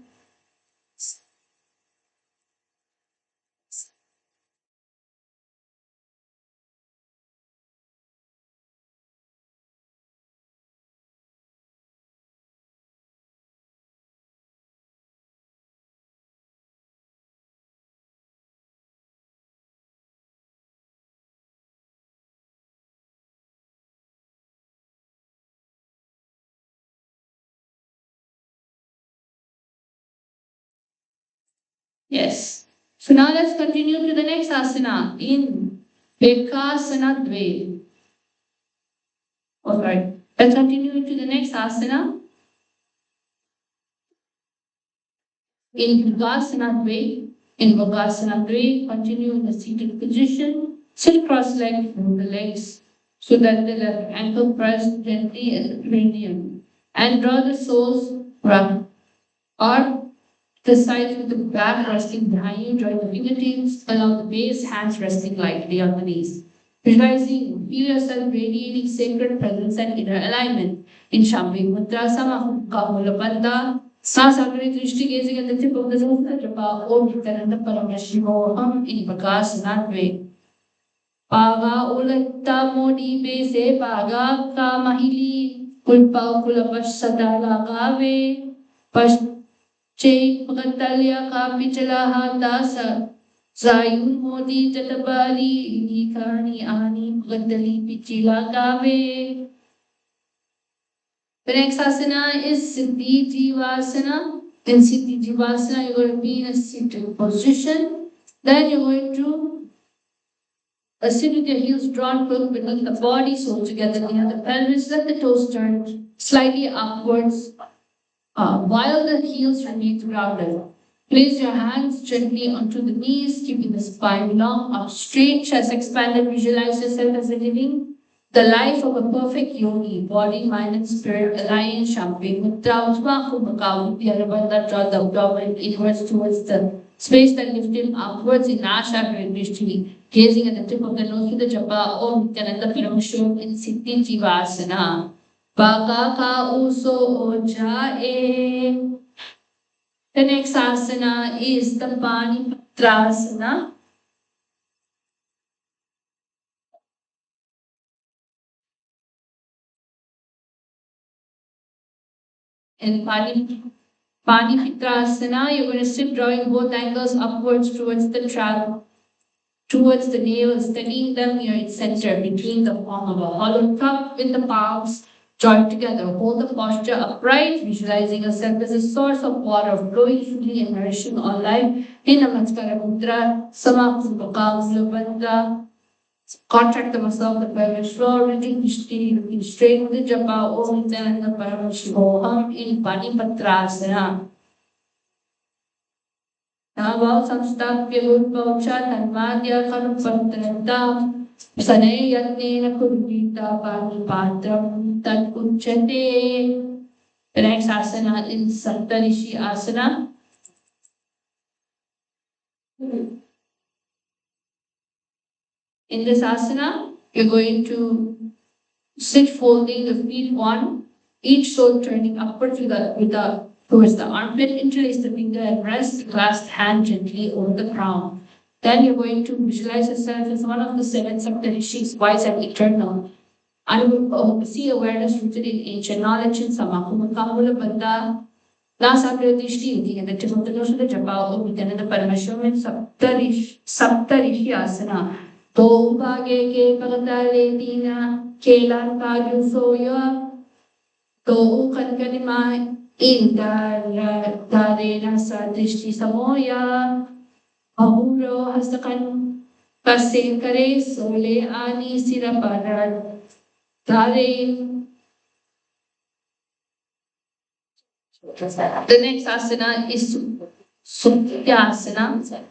Yes. So now let's continue to the next asana in Bekasana Dve. Alright. Let's continue to the next asana in Bhagasana Dve. In Bhagasana Dve, continue in the seated position. Sit cross-legged from the legs so that the left ankle pressed gently at the perineum. And draw the soles round or the sides with the back resting behind you. Join the fingertips, allow the base, hands resting lightly on the knees. Visualizing, feel yourself radiating sacred presence and inner alignment. In Shambhavi Mudra, Samahubhaka, Mulabandha, Sasagri Drishti, gazing at the tip of the nose, Japa Om Nithyananda Paramashiva in Bhagasana Dve. Paga ulatta modi bese paga ka mahili kulpa kulapash sadala gave pash Che Pagatalya Kapichala Dasa Zayun Modi Tatabali Nikani Ani Pagatali Pichila Gave. The next asana is Siddhi Jivasana. In Siddhi Jivasana, you're going to be in a seated position. Then you're going to sit with your heels drawn close beneath the body, soles together near the pelvis. Let the toes turn slightly upwards while the heels remain grounded. Place your hands gently onto the knees, keeping the spine long, up straight, chest expanded. Visualize yourself as living the life of a perfect yogi, body, mind, and spirit aligned, champagne mudra, Utma Kumbhaka, Vyarabandha, draw the abdomen inwards towards the space that lifted upwards in Asha Drishtini, gazing at the tip of the nose with the japa, Om Nithyananda Yoga in Siddhi Jivasana. Baka ka uso ojae. The next asana is the Panipatrasana. In Panipatrasana, you're going to sit drawing both ankles upwards towards the trap, towards the navel, steadying them near its center between the palm of a hollow cup with the palms joined together. Hold the posture upright, visualizing yourself as a source of water flowing freely and nourishing all life. In Namaskara Mudra, Samakupaka, contract the muscle of the pelvic floor, looking straight with the japa, Om Nithyananda Paramashiva, in Panipatrasana. Now, samstapya gurvaucha tanmadya karupantranta sanay yatnena kurvita panipatram tankuchate. The next asana is Saptarishi Asana. In this asana, you're going to sit folding the feet one, each sole turning upward towards the armpit, interlace the finger and rest the clasped hand gently over the crown. Then you're going to visualize yourself as one of the seven Saptarishis, wise and eternal. And see awareness rooted in ancient knowledge in Samakumakamula Banda. Nasakriyadishti, looking at the tip of the nose of the japa, Om Nithyananda Paramashiva in Saptarishi Asana. To bhage ke pagatale dina, kelan pagyo soya, to kankanima darena sadrishti samoya, ahuro hastakan passe kare sole ani siraparad, dare. The next asana is Sutyasana.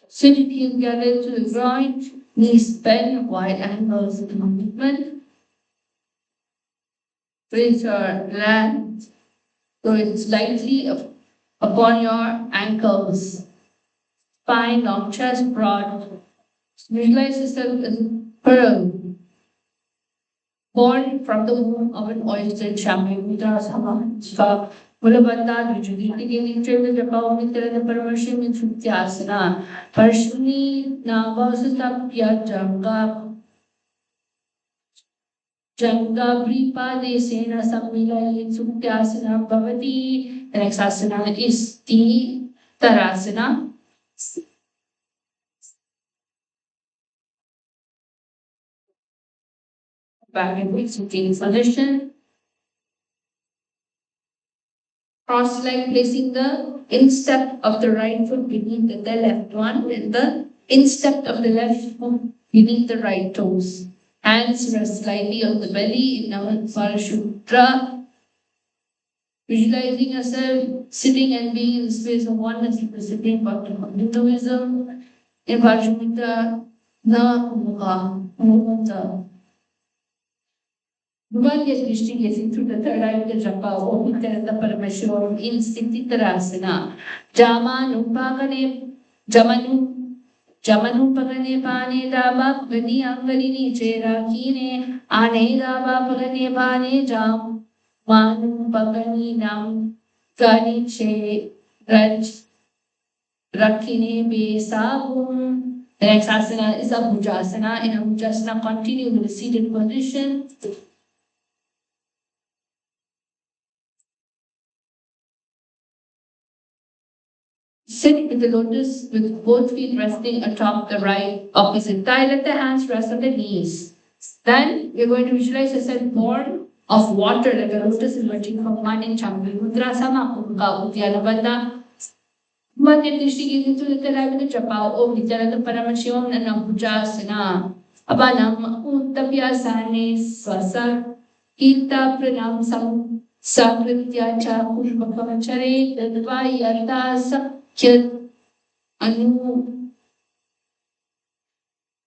Sit with heels gathered to the groin, knees bent, wide angles of movement. Place your hand going slightly upon your ankles. Spine, long chest, broad. Visualize yourself as a pearl born from the womb of an oyster champagne mudra sama. Mulabandha, Vijuditi, nature the Japa, Mitra, the Paramashiva in Sutyasana. Parshuni, Navasatapya, Janga, Bripa, Desena, Samila, in Sutyasana, Bhavati. The next asana is the Tarasana. Back and sitting position. Cross leg, placing the instep of the right foot beneath the left one and the instep of the left foot beneath the right toes. Hands rest slightly on the belly in Namaskara Mudra. Visualizing yourself sitting and being in the space of oneness with the Supreme Bhakti of Hinduism. In Paramashiva, Na Kumukha, One gets gazing through the third eye of the japa, Om Nithyananda Paramashiva in Sthiti Tarasana. Jamanu Pagane Pane Daba Pagani Angalini Chera Kine Ane Daba Pagane Pane Jam Manu Pagani Nam Gani Che Raj Rakine Be Sabum. The next asana is Abhujasana. In Abhujasana, continue with the seated position. Sit in the lotus with both feet resting atop the right opposite thigh. Let the hands rest on the knees. Then you're going to visualize yourself born of water like a lotus emerging from one in Chambal Mudra Sama Kumka Udyana Banda. Manya Dishti gives into the Rabbit Chapao, O Nithyananda Paramashiva and Nambujasana. Abanam Uttabyasane Swasa Kita Pranam Sam Sakritya Cha Pushpakamachare Tadvayata Kyat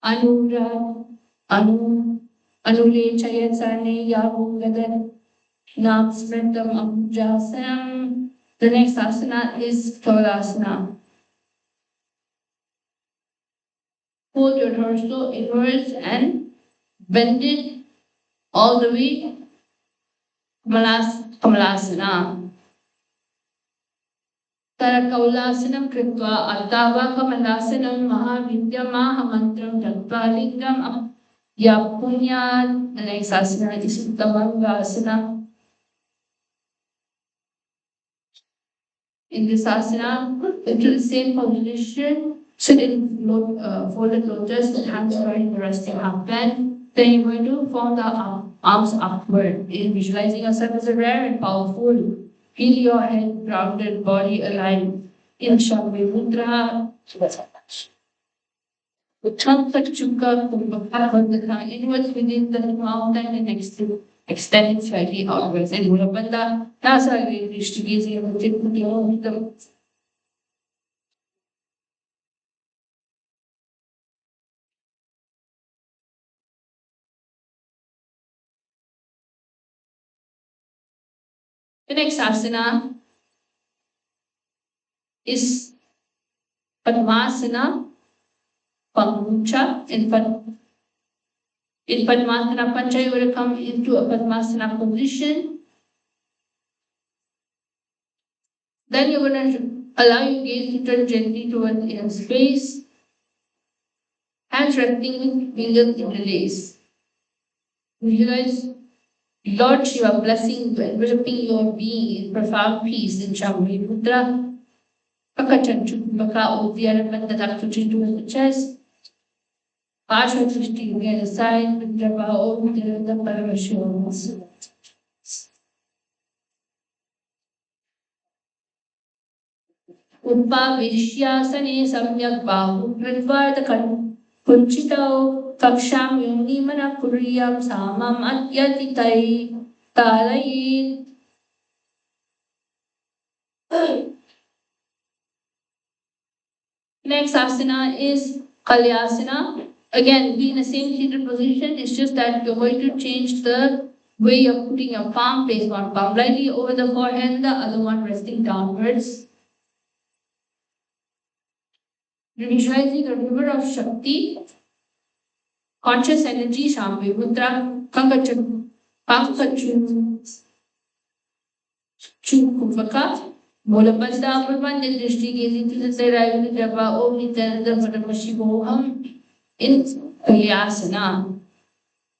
Anura Anulechayasane Yahungadan Nam Smritam Amjasanam. The next asana is KAILASA. Hold your torso inwards and bend it all the way. Kamalasana. Tarakaulasana Kritva Altava Kamalasanam Mahavidya Mahamantram Tatvalingam Yapunya. The next asana is Uttamangasana. In this asana, into the same position, sit in folded lotus and hands are in the resting half bend. Then you're going to fold the arms upward, in visualizing yourself as a rare and powerful. Feel your head grounded, body aligned. In Shambhi Mudra, Uttantachuka Kumbhaka, hold the tongue inwards within the mouth and extend it slightly outwards. And Mulabandha, Nasa Drishti gazing at the The next asana is Padmasana Pancha. In Padmasana Pancha, you will come into a Padmasana position. Then you're going to allow your gaze to turn gently towards inner space. Hands resting fingers in the lace. Visualize Lord Shiva blessing you, enveloping your being in profound peace in Shambhi Mudra. Pakachanchu Baka Udyana Banda Taktuchi towards the chest. Pasha Drishti on the side, Vidraba Om Nithyananda Paramashiva. Udpavishyasane Samyak Bahu Kritva Kunchitao Kaksham Yunimana Kuriyam Samam Atyatitai Talayit. Next asana is Kalyasana. Again, be in the same seated position. It's just that you're going to change the way you're putting your palm. Place one palm lightly over the forehead and the other one resting downwards. Visualizing a river of Shakti, conscious energy, Shambhi Mudra, Pankachukuvaka, Molapasta, Purvanda Drishti, gazing to the side, I will Japa, Om Nithyananda Paramashiva in Kalyasana.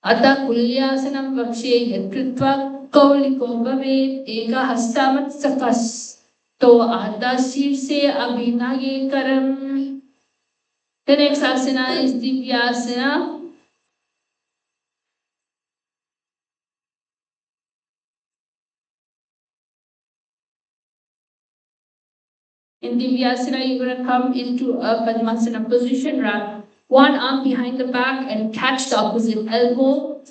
Ata Kulyasanam Vakshe Yatkritva Kauliko Bhavet Eka Hastamat Sakas To Ata Sirse Abhinage Karam. The next asana is Divyasana. In Divyasana, you're going to come into a Padmasana position, wrap one arm behind the back and catch the opposite elbow.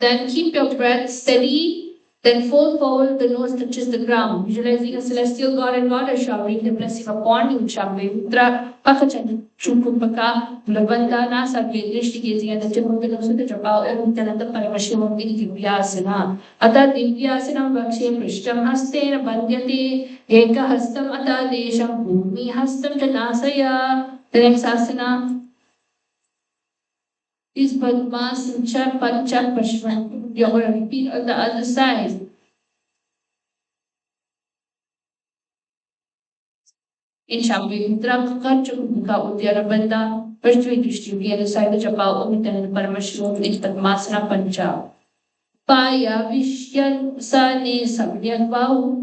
Then keep your breath steady. Then fold forward, the nose touches the ground. Visualizing a celestial god and goddess showering the blessing upon you. Shambhi Mudra, Pakachan, Chukupaka, Mulabandhana, Sarve Drishti, gazing at the tip of the nose of the Japa, Om Nithyananda Paramashiva in Divyasana. Ata Divyasanam Vakshe Prishtam Hastena Bandhyate, Eka Hastam Ata Desham Bhumi Hastam Janasaya. The next asana is Padmasana Pancha Pashvan. You're going to repeat on the other side. In Shambhi Mudra, Kakachukumuka Udyana Banda, first way to Drishti, the other side, the Japa, Om Nithyananda Paramashiva in Padmasana Pancha. Paya Vishyan Sane Samyak Bahu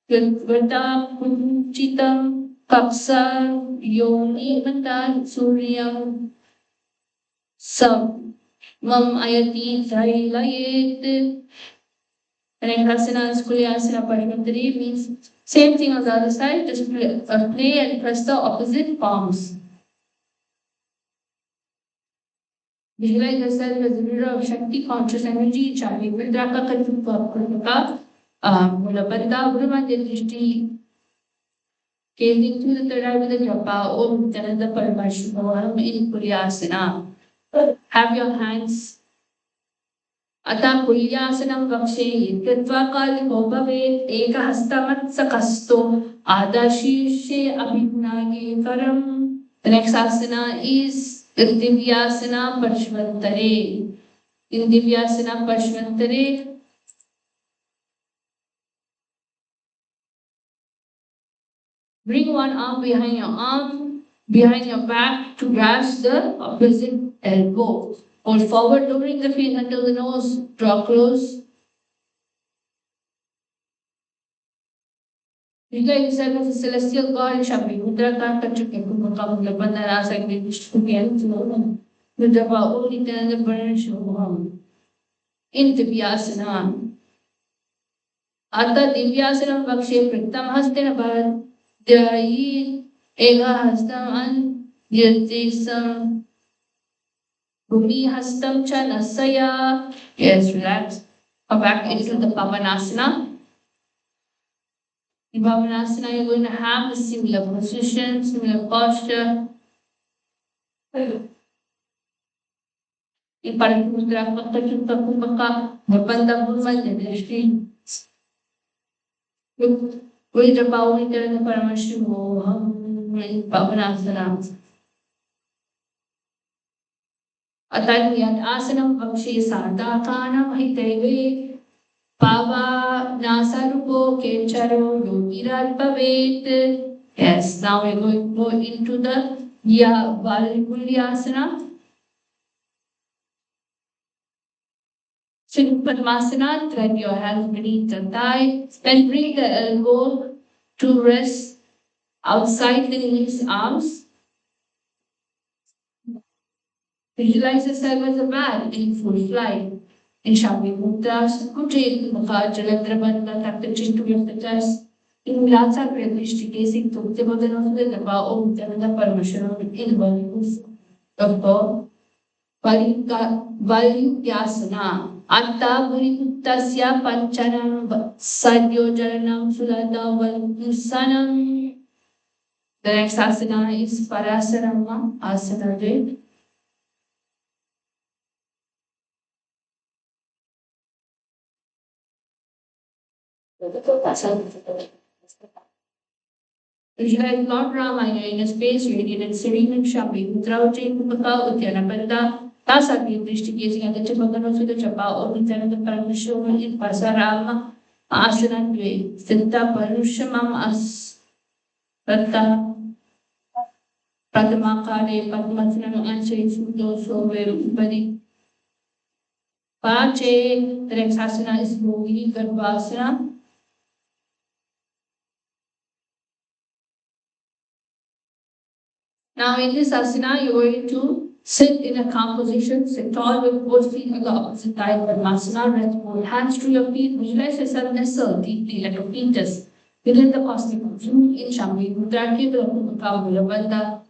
Vata Kunchitam Kapsa Yoni Manda Suryam Sam Mam ayati thailayet. And Asana and Asana Paramatari means same thing on the other side, just play and press the opposite palms. Visualize yourself as a mirror of Shakti, conscious energy, Chami Vidraka Kalpaka, Mulabanda, Brahmanya Drishti, gazing through the third eye with the japa, Om Nithyananda Paramashiva in Puryasana. Have your hands अतः पुल्यासनं वक्षे कृत्वा कालिको भवेत् एकहस्तमत्सकस्तो आदाशीर्षे अभिज्ञाये करम्. The next asana is Divyasana Parshvantare. In Divyasana Parshvantare, bring one arm, behind your back to grasp the opposite elbow. Hold forward, lowering the feet until the nose, draw close. Visualize yourself as a celestial god, Shambhi Mudra can't touch your Kumaka, Labana, Asana, Vishnu, the Java, only tell the burn in Divyasana. Ata Divyasana Vakshe Pritam Hastina Bad, Dyayi, Ega Hastam, and Yatisam, Bhumi Hastam Chanasaya. Yes, relax. Come back into the Pavanasana. In Pavanasana, you're going to have a similar position, similar posture. In Paramashiva, Pakachutta Kumaka, Mapanda Burmanya Drishti. With the power in the Paramashiva, in Pavanasana. Atayat Asanam Vakshi Sardakanam Hiteve. Pava Nasarupo Kecharo Yogirat Pavet. Yes, now we're going to go into the Valikulyasana. Sit Padmasana, thread your hands beneath the thigh, then bring the elbow to rest outside the knees, arms. Visualize yourself as a bat in full flight. In Shambhi Mudra, Kuchit Mukha, Jaladrabandha, tuck the chin to the chest. In Vinyasa Krama, gazing to the bottom of the Daba, Om Nithyananda Paramashiva, in Valu's of Valyasana. Atta Burikutasya Panchanam Sadyojaranam Sulata Valusanam. The next asana is Parasarama Asana. Visualize Lord Rama in a space radiant and serene and Shambhi, without taking Paka Udyanapanda, Tasaki Drishti gazing at the tip of the nose with the Chapa, or Nithyananda Paramashiva in Pasarama Asana Dve, Siddha Parushamam As Rata Prathamakare Padmasanam Anshay Sudo Sove Badi Pache. The next asana is Mohini Garbhasana. Now in this asana, you're going to sit in a calm position, sit tall with both feet on the opposite side of Padmasana, rest both hands to your feet, visualize yourself nestled deeply like a fetus within the cosmic ocean in Shambhi Mudra, Bandha.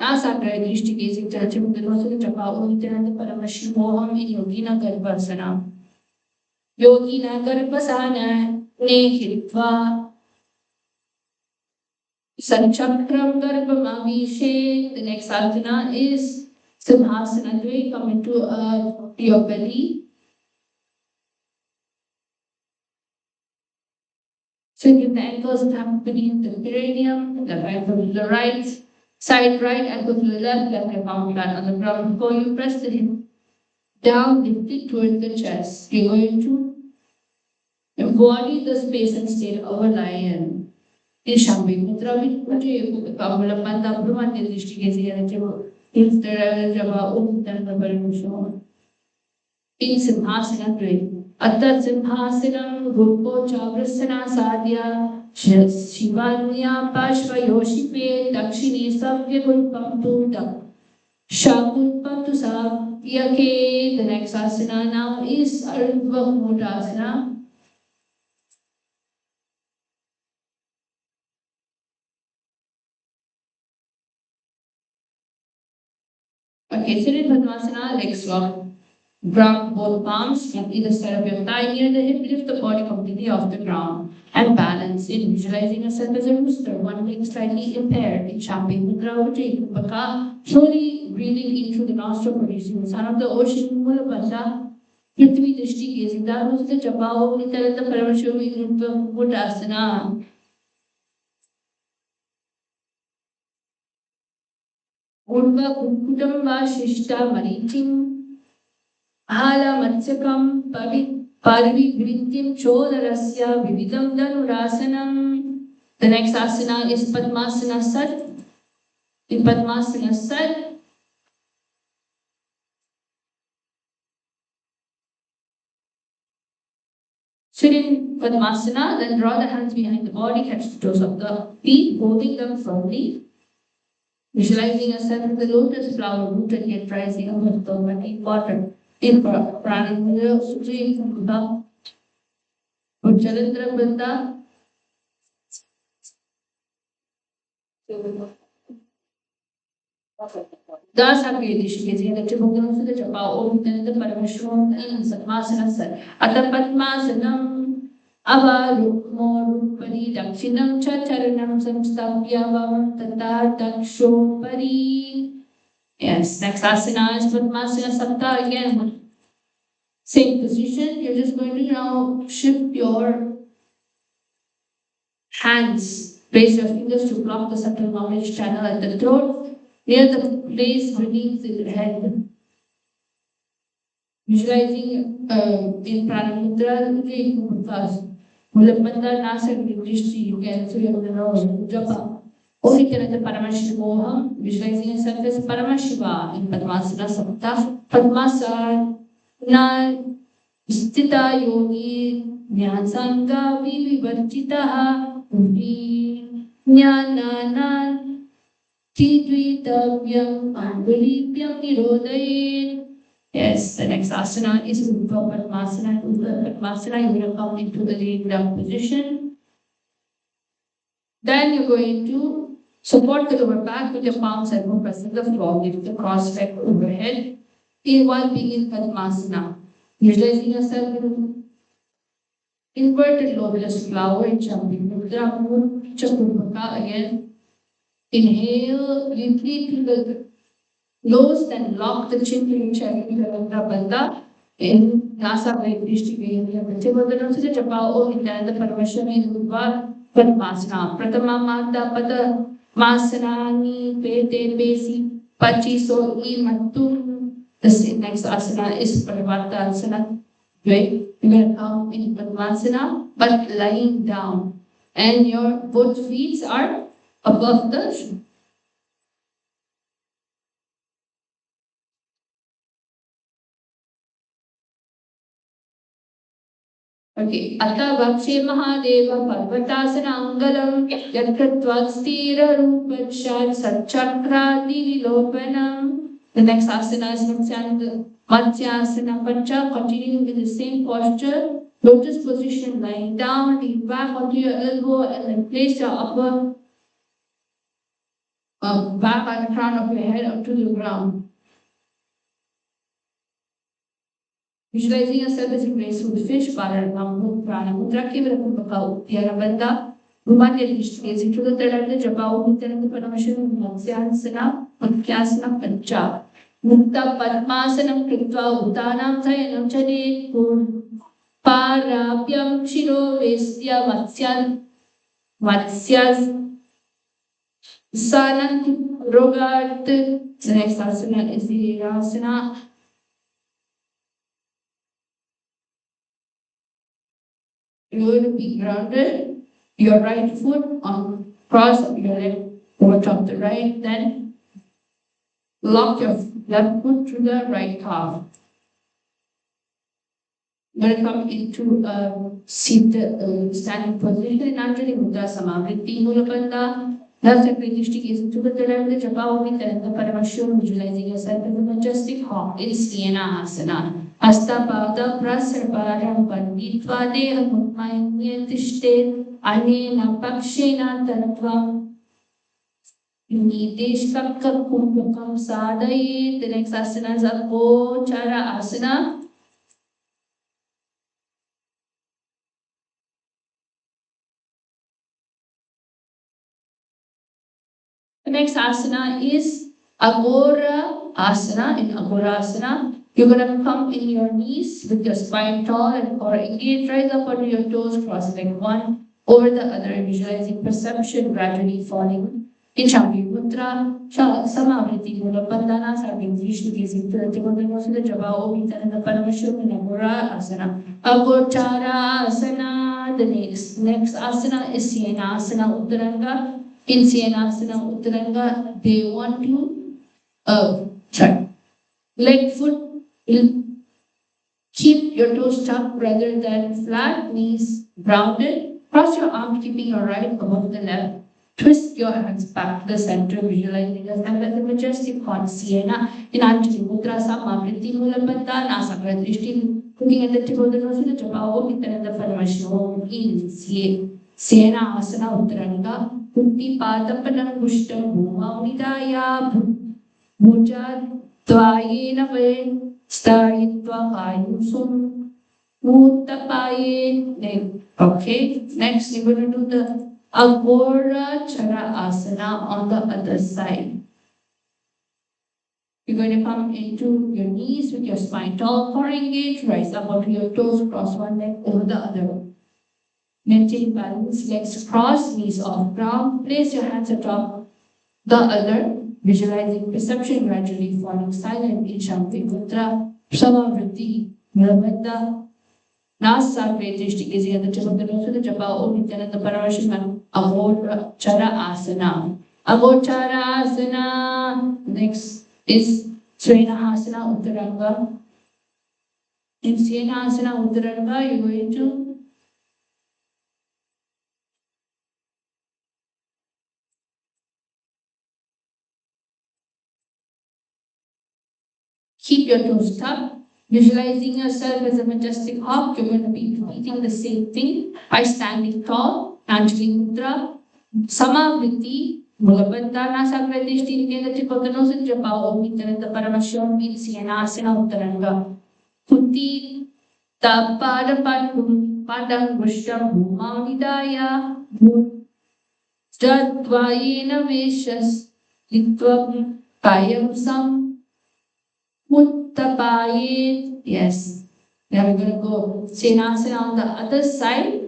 Asana Drishti gazing touching the nose of the Japa, Om Nithyananda Paramashiva in Yogina Garbhasana. Yogina Garbhasana Nehitva. Sanchakram Garbham Avishe. The next asana is Simhasana. You come into your belly. So give the ankles tap beneath the perineum, left ankle to the right, side right ankle to the left ankle palm flat on the ground. Before you press the hip down, lift it towards the chest. You're going to embody the space and state of a lion. In Shambhi Mudra, Kamala Brahmanya Drishti Gazia, in Java, Om Nithyananda Paramashiva. In Simhasana, Atta Simhasanam, Rupo Chavrasana Sadhya, Shivanya Pashva Yoshipe, Dakshini Savya Gurpam Tuta. Shakunpatusa Yake. The next asana now is Ardhva Mudasana. Okay, sit in Padmasana, legs locked. Grab both palms on either side of your thigh near the hip. Lift the body completely off the ground and balance in, visualizing yourself as a rooster, one leg slightly impaired. In Champi Mudra Ujjayi Kupaka, slowly breathing in through the nostril, producing the sound of the ocean. Mula Basa, Prithvi Dishti, gazing down into the Japa, Nithyananda Paramashiva, Mudasana. Urva Kukutam Shishta Marichim. Hala Matsyakam Parvi Vrintim Chodarasya Vividam Dhanurasanam. The next asana is Padmasana Sat. In Padmasana Sat, sit in Padmasana, then draw the hands behind the body, catch the toes of the feet, holding them firmly. Visualizing yourself in the lotus flower rooted yet rising above the muddy water. In Pranamudra Ujjayi Kupaka, Ujjalandra Banda. Thus are gazing at the tip of the Japa, Om Nithyananda Paramashiva, in Satmasana Sat. Ata Padmasanam Avalukmo Rupari Dakshinam Chacharanam Samstapya Vavam Tata Dakshopari. Yes, next asana is Padmasana Sapta again. Same position, you're just going to now shift your hands. Place your fingers to block the subtle knowledge channel at the throat, near the place beneath the head. Visualizing in Pranamudra, Mulapanda Nasa Drishti, you can feel your nose, Japa. Or you can enter Paramashiva, visualizing yourself as Paramashiva in Padmasana Sapta. Padmasana Stita Yogi Nyasanga Vivivarchitaha Jnanana Tidvitavyam Angulipyam Nirodayet. Yes, the next asana is Upa Padmasana. Upa Padmasana, you will come into the laying down position. Then you're going to support the lower back with your palms and move pressing the floor. Lift the cross leg overhead while being in Padmasana. Visualizing yourself in inverted lotus flower in Champi Mudra, Chakupaka again. Inhale deeply through the nose, then lock the chin to your chest in Chandra Banda. In Nasa Vaidishti Vayaniya Prativadana Sija Japa O Nithyananda Paramashiva Udva Padmasana. Pratama Mata Pada Masanani Pete Besi Pachiso I Matu. The next asana is Parvata Asana. Right? You're going to come in Padmasana, but lying down. And your both feet are above the shoe. Okay. Ata Vakshe Mahadeva Parvatasana Angalam Yatkatvat Stira Rupachat Satchakra Divilopanam. The next asana is Matsyasana Pancha, continuing with the same posture. Lotus position, lying down, lean back onto your elbow, and then place your upper back on the crown of your head onto the ground. Visualizing yourself as a graceful fish, Paramashiva Pranamudra, Kivrakupaka Yarabanda, Rumanya Dishti, gazing to the third eye of the Japa, Nithyananda Paramashiva, Matsyasana Pancha. Mukta Padmasanam Kritva Uttanam Sayanam Chade Parapyam Shiro Vesya Matsyas Sanat Rogat. The next asana is the asana. You're going to be grounded, your right foot on cross of your left over top the right, then lock your left foot to the right calf. You're going to come into a seated standing position in Anjali Mudra Samavritti Mulapanda. Now separate dishti gaze into the third the japa with the Paramashiva, visualizing yourself as a majestic hawk in Siena Asana. Astapada prasarparam panditva deha mutmayatishte anena pakshena tattvam nideshkakka kumbhakam sadayet. The next asana is Agochara Asana. The next asana is Agora Asana. In Agora Asana, you're going to come in your knees with your spine tall and core engaged. Rise up onto your toes, cross leg one over the other, visualizing perception gradually falling. In Champi Mudra, Samavriti Mula Bandhana, serving Vishnu gazing to the tip of the nose with the Jabao, and the Paramashiva in Agora Asana. Agochara Asana. The next asana is Siena Asana Uttaranga. In Sienasana Uttaranga, they want to try. Leg foot will keep your toes tucked rather than flat, knees grounded. Cross your arms, keeping your right above the left. Twist your hands back to the center, visualizing yourself as a majestic horn. Siena in Anjali Mudra Samavriti Mulabandha Nasakra Drishti. Looking at the tip of the nose with the Jabao, Nithyananda Yoga in Siena Asana Uttaranga. Kunti Padapanam Gushtam Bhuma Unidaya Bhuja Dvayena Ve Stayitva Kayusum Uttapaye. Okay, next you're going to do the Agora Chara Asana on the other side. You're going to come into your knees with your spine tall, core engaged, rise up onto your toes, cross one leg over the other. Maintain balance, legs cross, knees off ground. Place your hands atop the other, visualizing perception gradually falling silent in Shanti Mudra, Samavriti, Nirbandha, Nasa, Vedrishti, gazing at the tip of the nose with the Japa, Om Nithyananda Paramashiva, Agochara Asana. Agochara Asana. Next is Srenahasana Uttaranga. In Srenahasana Uttaranga, you're going to keep your toes tucked, visualizing yourself as a majestic hawk. You're going to be repeating the same thing by standing tall, Anjali Mudra, Samavriti, Mulabandha, Nasakradishti, looking at the tip of the nose and Japa, Om Nithyananda Paramashiva, in Sienasana Uttaranga. Kuti Tapadapanum Padang Vrishtam Bhumaunidaya Jadvayena Veshas Litvam Kayam Sam Uttapaye. Yes. Now we're going to go Shenasana on the other side.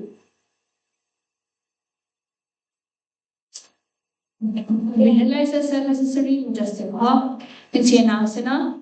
Realize yourself as a serene, majestic hawk. In Shenasana,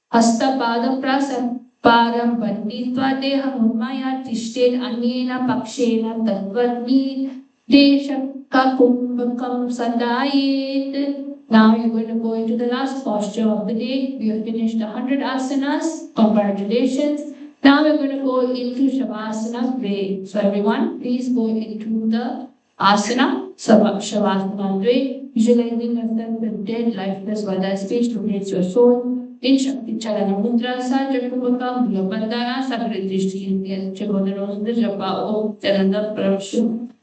Hasta Pada Prasa Param Banditva Deha Murmaya Tishted Anyena Pakshena Tatvatni Deshaka Kumbhakam Sadayet. Now you're going to go into the last posture of the day. We have finished 100 asanas. Congratulations. Now we're going to go into Shavasana Dve. So everyone, please go into the asana, Shavasana Dve, visualizing yourself as dead, lifeless, while that speech liberates your soul. In Shakti Charana Mudra, Sajakubaka, Bulabandana, Sakridrishti, in Chagodhanos, the Japa, Om Nithyananda Yoga.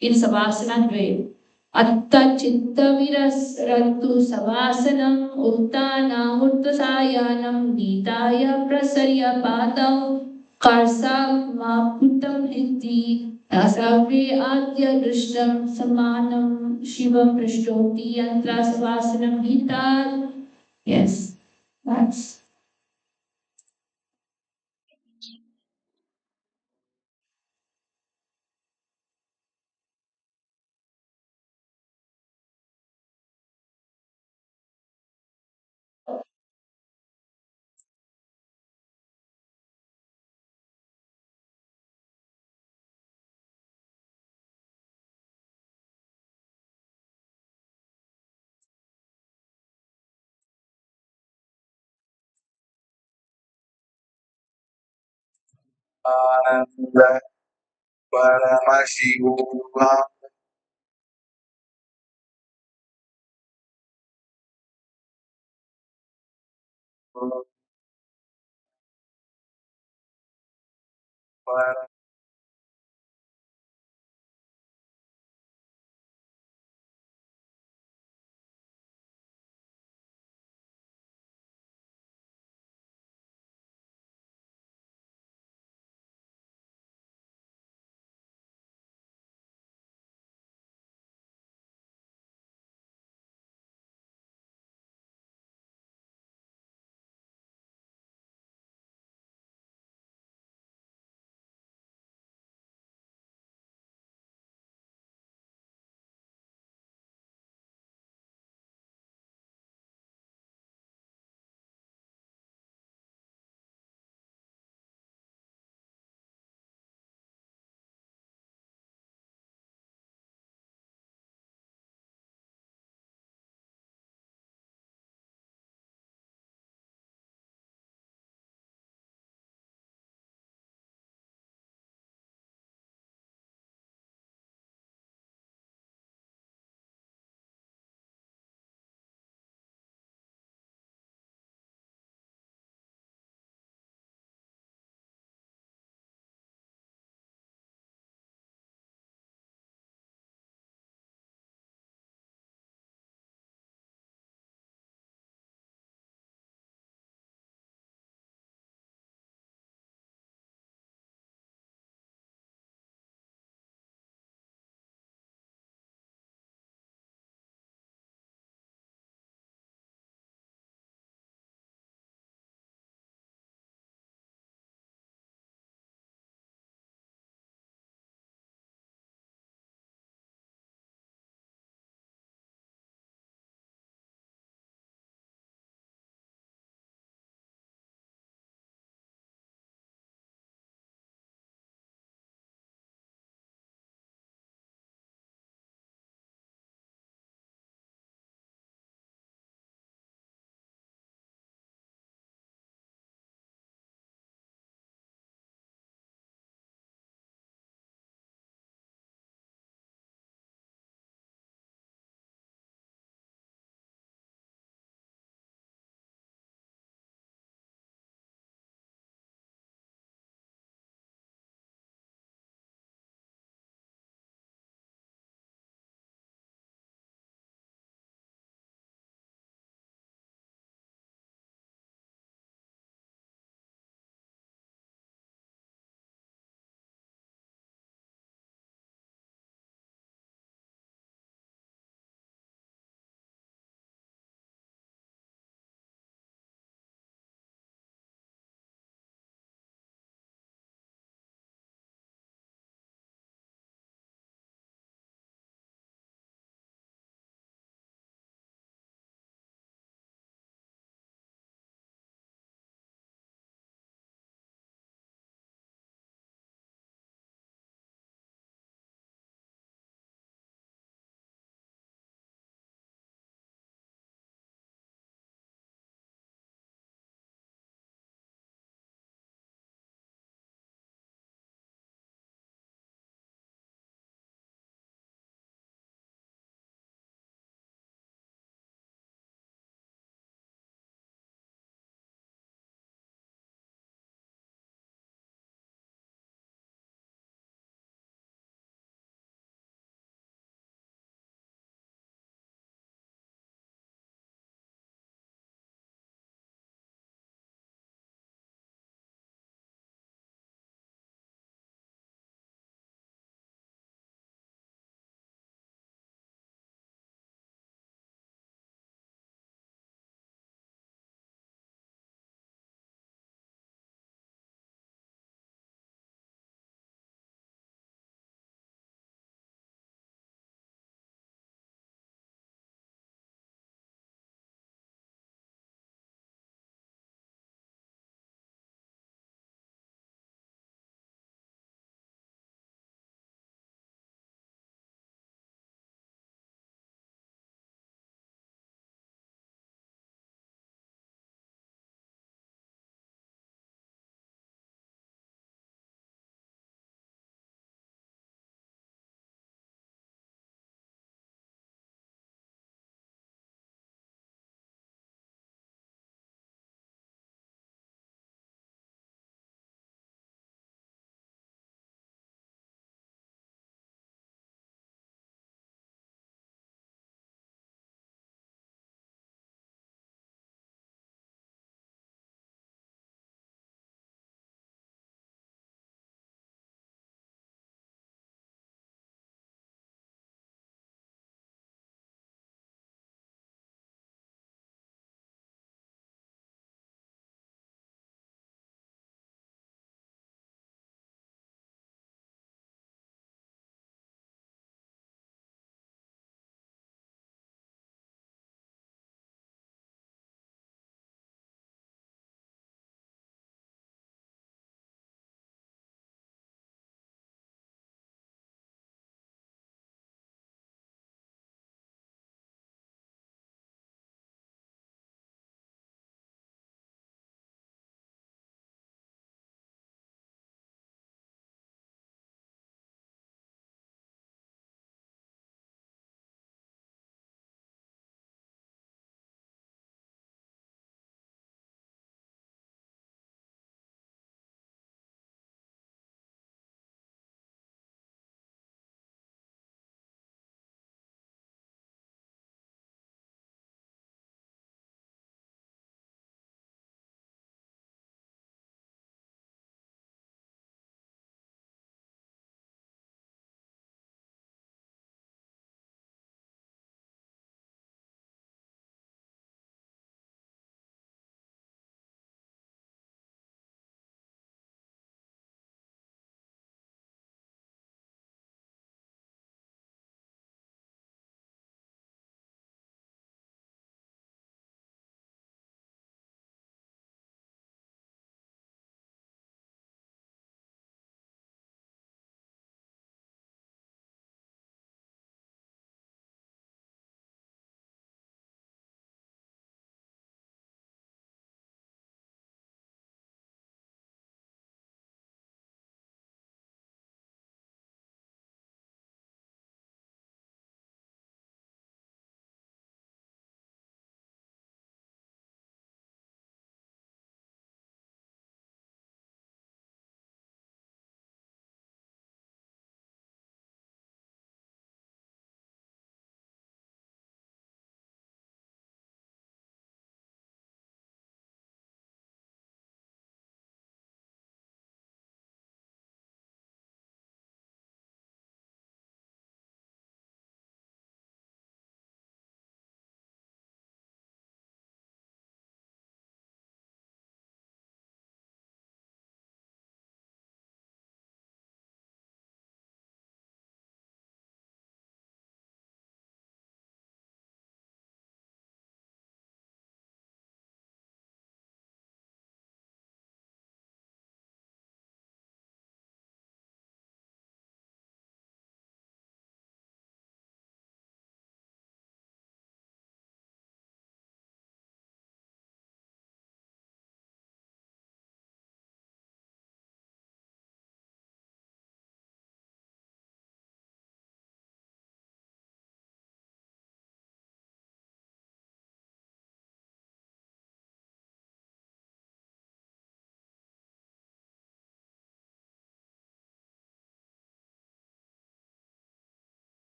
In Savasana Dve. Atta chitta viras rantu savasanam uttana urtasayanam nitaya prasarya padam karsa maputam hiti asavre adya drishtam samanam shivam prishtoti yantra savasanam hita. Yes, that's Ananda Paramashiva One.